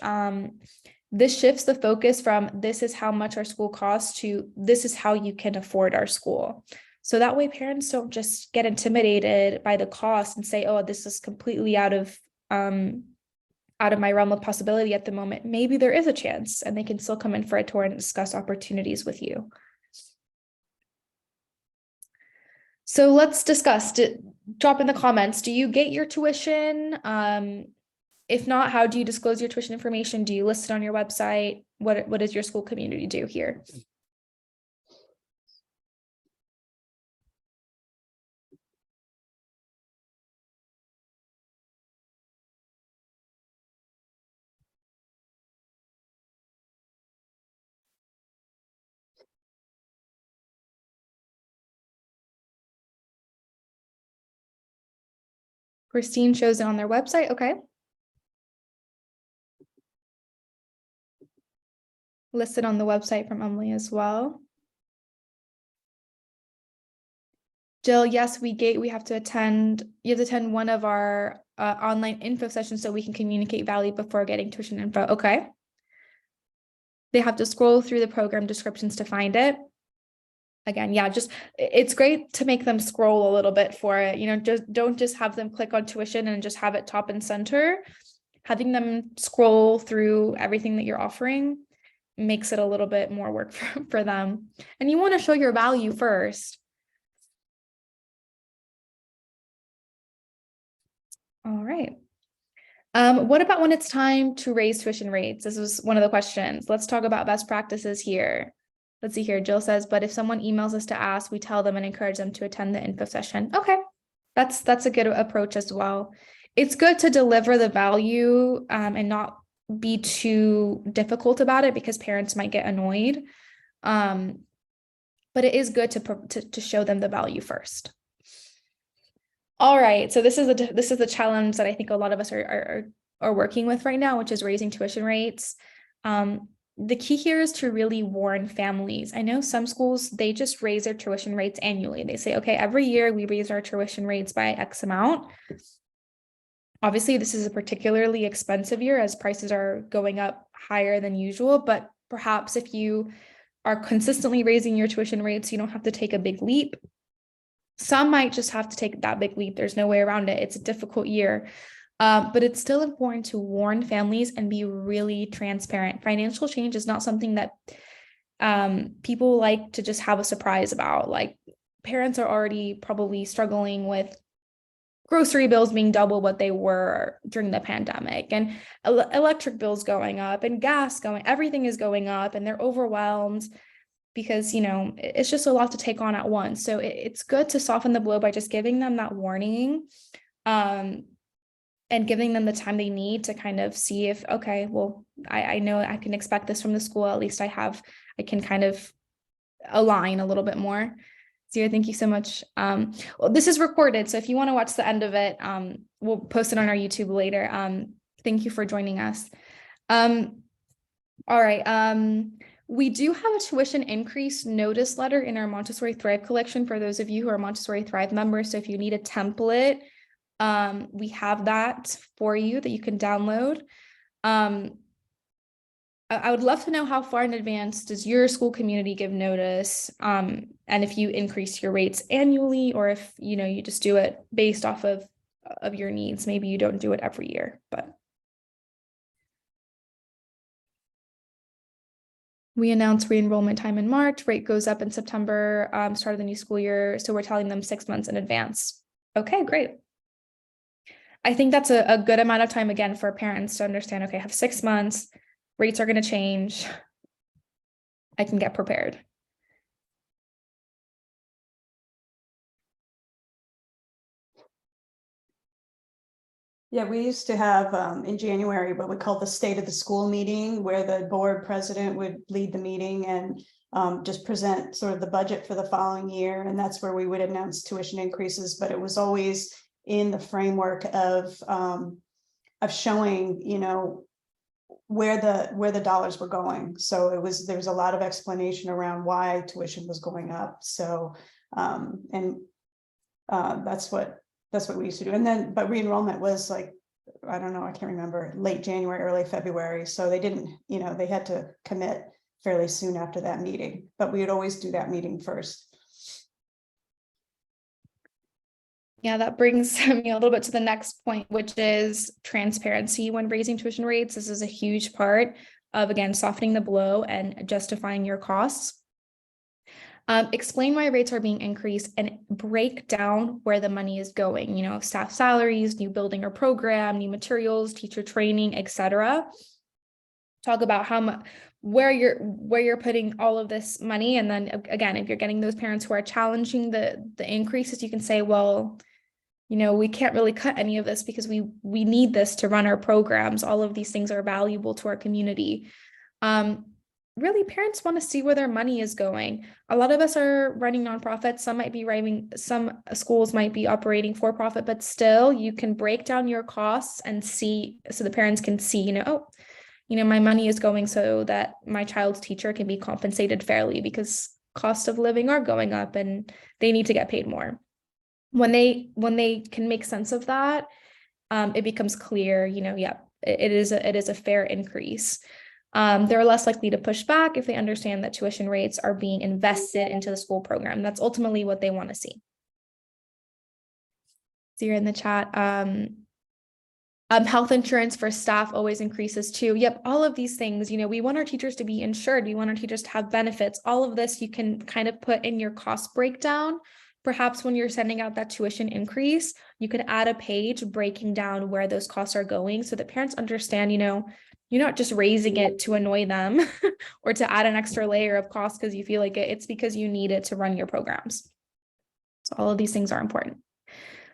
This shifts the focus from this is how much our school costs to this is how you can afford our school. So that way parents don't just get intimidated by the cost and say, oh, this is completely out of my realm of possibility at the moment. Maybe there is a chance and they can still come in for a tour and discuss opportunities with you. So let's discuss, drop in the comments, do you get your tuition? If not, how do you disclose your tuition information? Do you list it on your website? What does your school community do here? Christine shows it on their website. Okay. Listed on the website from Emily as well. Jill, yes, we have to attend, you have to attend one of our online info sessions so we can communicate value before getting tuition info. Okay. They have to scroll through the program descriptions to find it. Again, yeah, it's great to make them scroll a little bit for it. Just don't just have them click on tuition and just have it top and center. Having them scroll through everything that you're offering makes it a little bit more work for them. And you want to show your value first. All right. What about when it's time to raise tuition rates? This was one of the questions. Let's talk about best practices here. Let's see here. Jill says, but if someone emails us to ask, we tell them and encourage them to attend the info session. Okay. That's a good approach as well. It's good to deliver the value and not be too difficult about it because parents might get annoyed. But it is good to show them the value first. All right, so this is the challenge that I think a lot of us are working with right now, which is raising tuition rates. The key here is to really warn families. I know some schools, they just raise their tuition rates annually. They say, okay, every year we raise our tuition rates by X amount. Obviously, this is a particularly expensive year as prices are going up higher than usual, but perhaps if you are consistently raising your tuition rates, you don't have to take a big leap. Some might just have to take that big leap. There's no way around it. It's a difficult year. But it's still important to warn families and be really transparent. Financial change is not something that people like to just have a surprise about. Like parents are already probably struggling with grocery bills being double what they were during the pandemic, and electric bills going up and gas everything is going up, and they're overwhelmed because, it's just a lot to take on at once. So it's good to soften the blow by just giving them that warning. and giving them the time they need to kind of see if, okay, well, I know I can expect this from the school. At least I can kind of align a little bit more. Zira, thank you so much. Well, this is recorded, so if you want to watch the end of it, we'll post it on our YouTube later. Thank you for joining us. All right. We do have a tuition increase notice letter in our Montessori Thrive collection for those of you who are Montessori Thrive members. So if you need a template, we have that for you that you can download. I would love to know how far in advance does your school community give notice, and if you increase your rates annually, or if you just do it based off of your needs. Maybe you don't do it every year, but we announce re-enrollment time in March. Rate goes up in September, start of the new school year. So we're telling them 6 months in advance. Okay, great. I think that's a good amount of time again for parents to understand. Okay, I have 6 months. Rates are going to change. I can get prepared. Yeah, we used to have in January what we call the state of the school meeting, where the board president would lead the meeting and just present sort of the budget for the following year. And that's where we would announce tuition increases, but it was always in the framework of showing, where the dollars were going. So there was a lot of explanation around why tuition was going up. So that's what we used to do. And then, but re-enrollment was like, I don't know, I can't remember, late January, early February. So they didn't, they had to commit fairly soon after that meeting, but we would always do that meeting first. Yeah, that brings me a little bit to the next point, which is transparency when raising tuition rates. This is a huge part of, again, softening the blow and justifying your costs. Explain why rates are being increased and break down where the money is going, staff salaries, new building or program, new materials, teacher training, etc. Talk about how much, where you're putting all of this money. And then again, if you're getting those parents who are challenging the increases, you can say, well, we can't really cut any of this because we need this to run our programs. All of these things are valuable to our community. Really, parents want to see where their money is going. A lot of us are running nonprofits. Some schools might be operating for profit, but still you can break down your costs and see, so the parents can see, my money is going so that my child's teacher can be compensated fairly, because cost of living are going up and they need to get paid more. When they can make sense of that, it becomes clear, it is a fair increase. They're less likely to push back if they understand that tuition rates are being invested into the school program. That's ultimately what they want to see. So you're in the chat. Health insurance for staff always increases too. Yep, all of these things, we want our teachers to be insured. We want our teachers to have benefits. All of this you can kind of put in your cost breakdown. Perhaps when you're sending out that tuition increase, you could add a page breaking down where those costs are going, so that parents understand, you're not just raising it to annoy them or to add an extra layer of cost because you feel like it's because you need it to run your programs. So all of these things are important.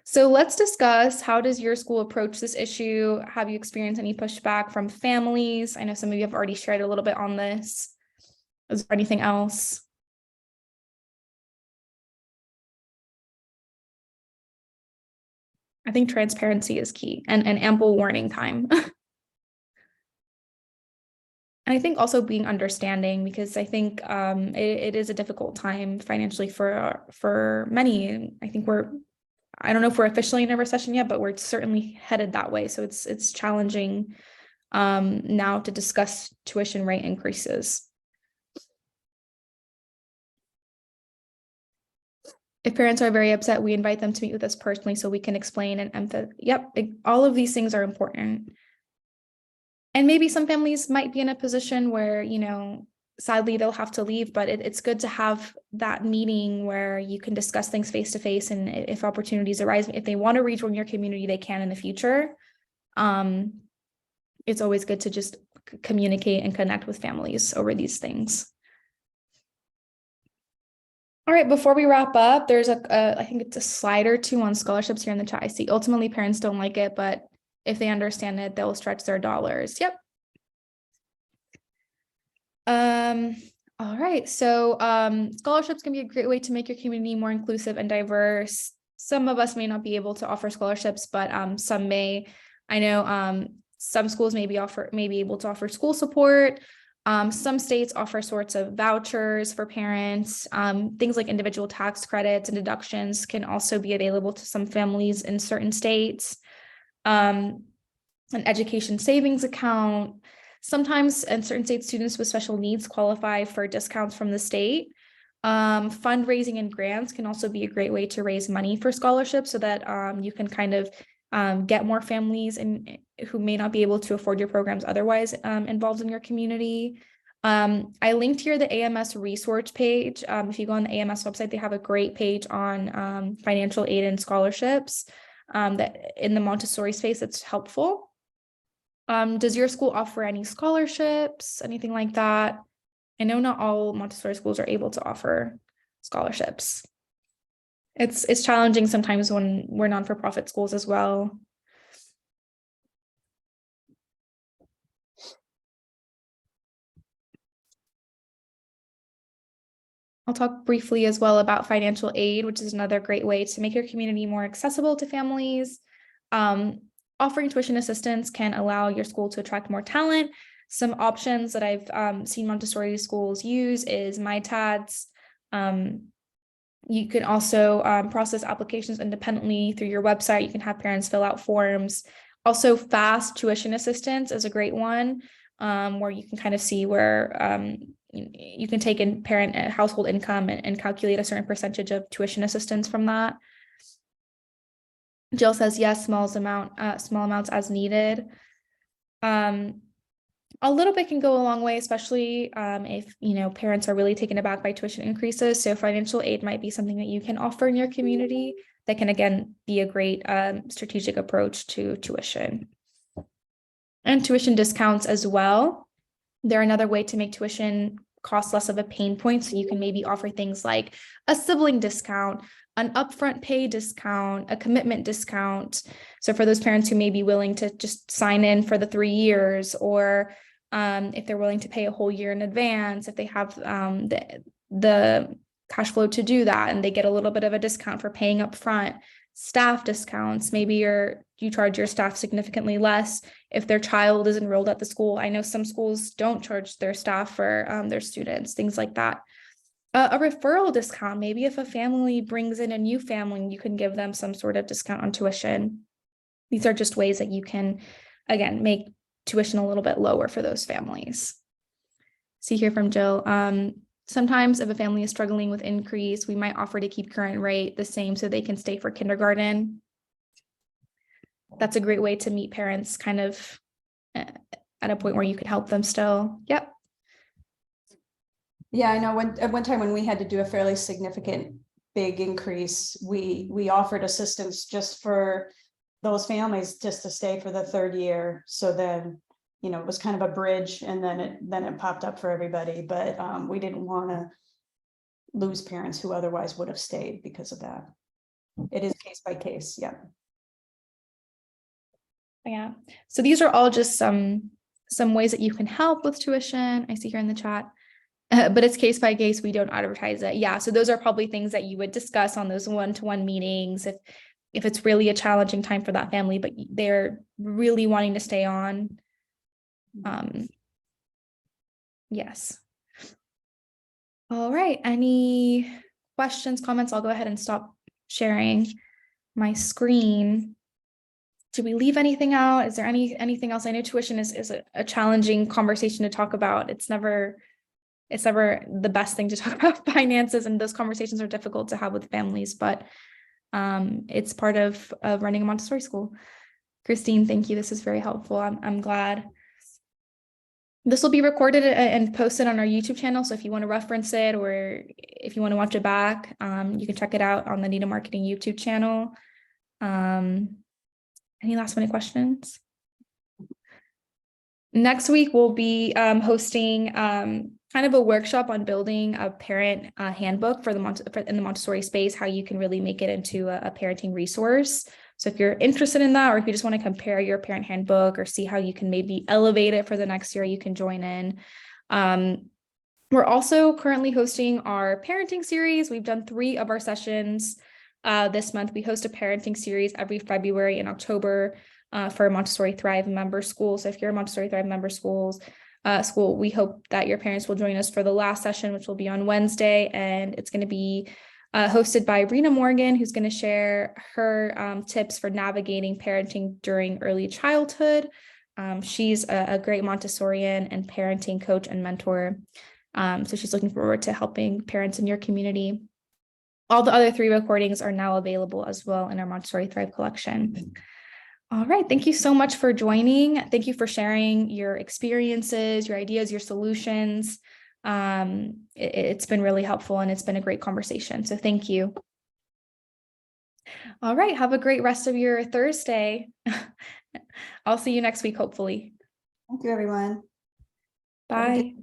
So let's discuss, how does your school approach this issue? Have you experienced any pushback from families? I know some of you have already shared a little bit on this. Is there anything else? I think transparency is key, and ample warning time. And I think also being understanding, because I think it is a difficult time financially for many. I think I don't know if we're officially in a recession yet, but we're certainly headed that way. So it's challenging now to discuss tuition rate increases. If parents are very upset, we invite them to meet with us personally so we can explain and emphasize. Yep, all of these things are important. And maybe some families might be in a position where, sadly they'll have to leave, but it's good to have that meeting where you can discuss things face to face. And if opportunities arise, if they want to rejoin your community, they can in the future. It's always good to just communicate and connect with families over these things. All right, before we wrap up, there's I think it's a slide or two on scholarships here in the chat. I see ultimately parents don't like it, but if they understand it, they'll stretch their dollars. Yep. All right. So scholarships can be a great way to make your community more inclusive and diverse. Some of us may not be able to offer scholarships, but some may. I know some schools may be able to offer school support. Some states offer sorts of vouchers for parents. Things like individual tax credits and deductions can also be available to some families in certain states. An education savings account. Sometimes in certain states, students with special needs qualify for discounts from the state. Fundraising and grants can also be a great way to raise money for scholarships so that you can kind of get more families who may not be able to afford your programs otherwise involved in your community. I linked here the AMS resource page. If you go on the AMS website, they have a great page on financial aid and scholarships that in the Montessori space, it's helpful. Does your school offer any scholarships, anything like that? I know not all Montessori schools are able to offer scholarships. It's challenging sometimes when we're non-for-profit schools as well. I'll talk briefly as well about financial aid, which is another great way to make your community more accessible to families. Offering tuition assistance can allow your school to attract more talent. Some options that I've seen Montessori schools use is MyTads. You can also process applications independently through your website. You can have parents fill out forms. Also, fast tuition assistance is a great one where you can kind of see where you can take in parent household income and calculate a certain percentage of tuition assistance from that. Jill says yes, small amounts as needed. A little bit can go a long way, especially if parents are really taken aback by tuition increases. So financial aid might be something that you can offer in your community that can again be a great strategic approach to tuition. And tuition discounts as well. They're another way to make tuition cost less of a pain point. So you can maybe offer things like a sibling discount, an upfront pay discount, a commitment discount. So for those parents who may be willing to just sign in for the 3 years, or if they're willing to pay a whole year in advance, if they have the cash flow to do that, and they get a little bit of a discount for paying up front. Staff discounts, maybe you charge your staff significantly less if their child is enrolled at the school. I know some schools don't charge their staff for their students, things like that. A referral discount, maybe if a family brings in a new family, you can give them some sort of discount on tuition. These are just ways that you can, again, make tuition a little bit lower for those families. See here from Jill. Sometimes if a family is struggling with increase, we might offer to keep current rate the same so they can stay for kindergarten. That's a great way to meet parents kind of at a point where you could help them still. Yep. Yeah, I know at one time when we had to do a fairly significant big increase, we offered assistance just for those families just to stay for the 3rd year. So then, it was kind of a bridge, and then it popped up for everybody, but we didn't want to lose parents who otherwise would have stayed because of that. It is case by case. Yeah. Yeah. So these are all just some ways that you can help with tuition. I see here in the chat. But it's case by case. We don't advertise it. Yeah. So those are probably things that you would discuss on those one-to-one meetings if it's really a challenging time for that family, but they're really wanting to stay on. Yes. All right. Any questions, comments? I'll go ahead and stop sharing my screen. Did we leave anything out? Is there anything else? I know tuition is a challenging conversation to talk about. It's never the best thing to talk about finances, and those conversations are difficult to have with families, but it's part of running a Montessori school. Christine, thank you. This is very helpful. I'm glad. This will be recorded and posted on our YouTube channel. So if you want to reference it, or if you want to watch it back, you can check it out on the Nido Marketing YouTube channel. Any last minute questions? Next week, we'll be hosting kind of a workshop on building a parent handbook in the Montessori space, how you can really make it into a parenting resource So if you're interested in that, or if you just want to compare your parent handbook or see how you can maybe elevate it for the next year, you can join in. We're also currently hosting our parenting series. We've done 3 of our sessions this month. We host a parenting series every February and October for Montessori Thrive member schools. So if you're a Montessori Thrive member school, we hope that your parents will join us for the last session, which will be on Wednesday. And it's going to be hosted by Rena Morgan, who's going to share her tips for navigating parenting during early childhood. She's a great Montessorian and parenting coach and mentor. So she's looking forward to helping parents in your community. All the other 3 recordings are now available as well in our Montessori Thrive collection. All right. Thank you so much for joining. Thank you for sharing your experiences, your ideas, your solutions. It's been really helpful and it's been a great conversation. So thank you. All right. Have a great rest of your Thursday. I'll see you next week, hopefully. Thank you, everyone. Bye.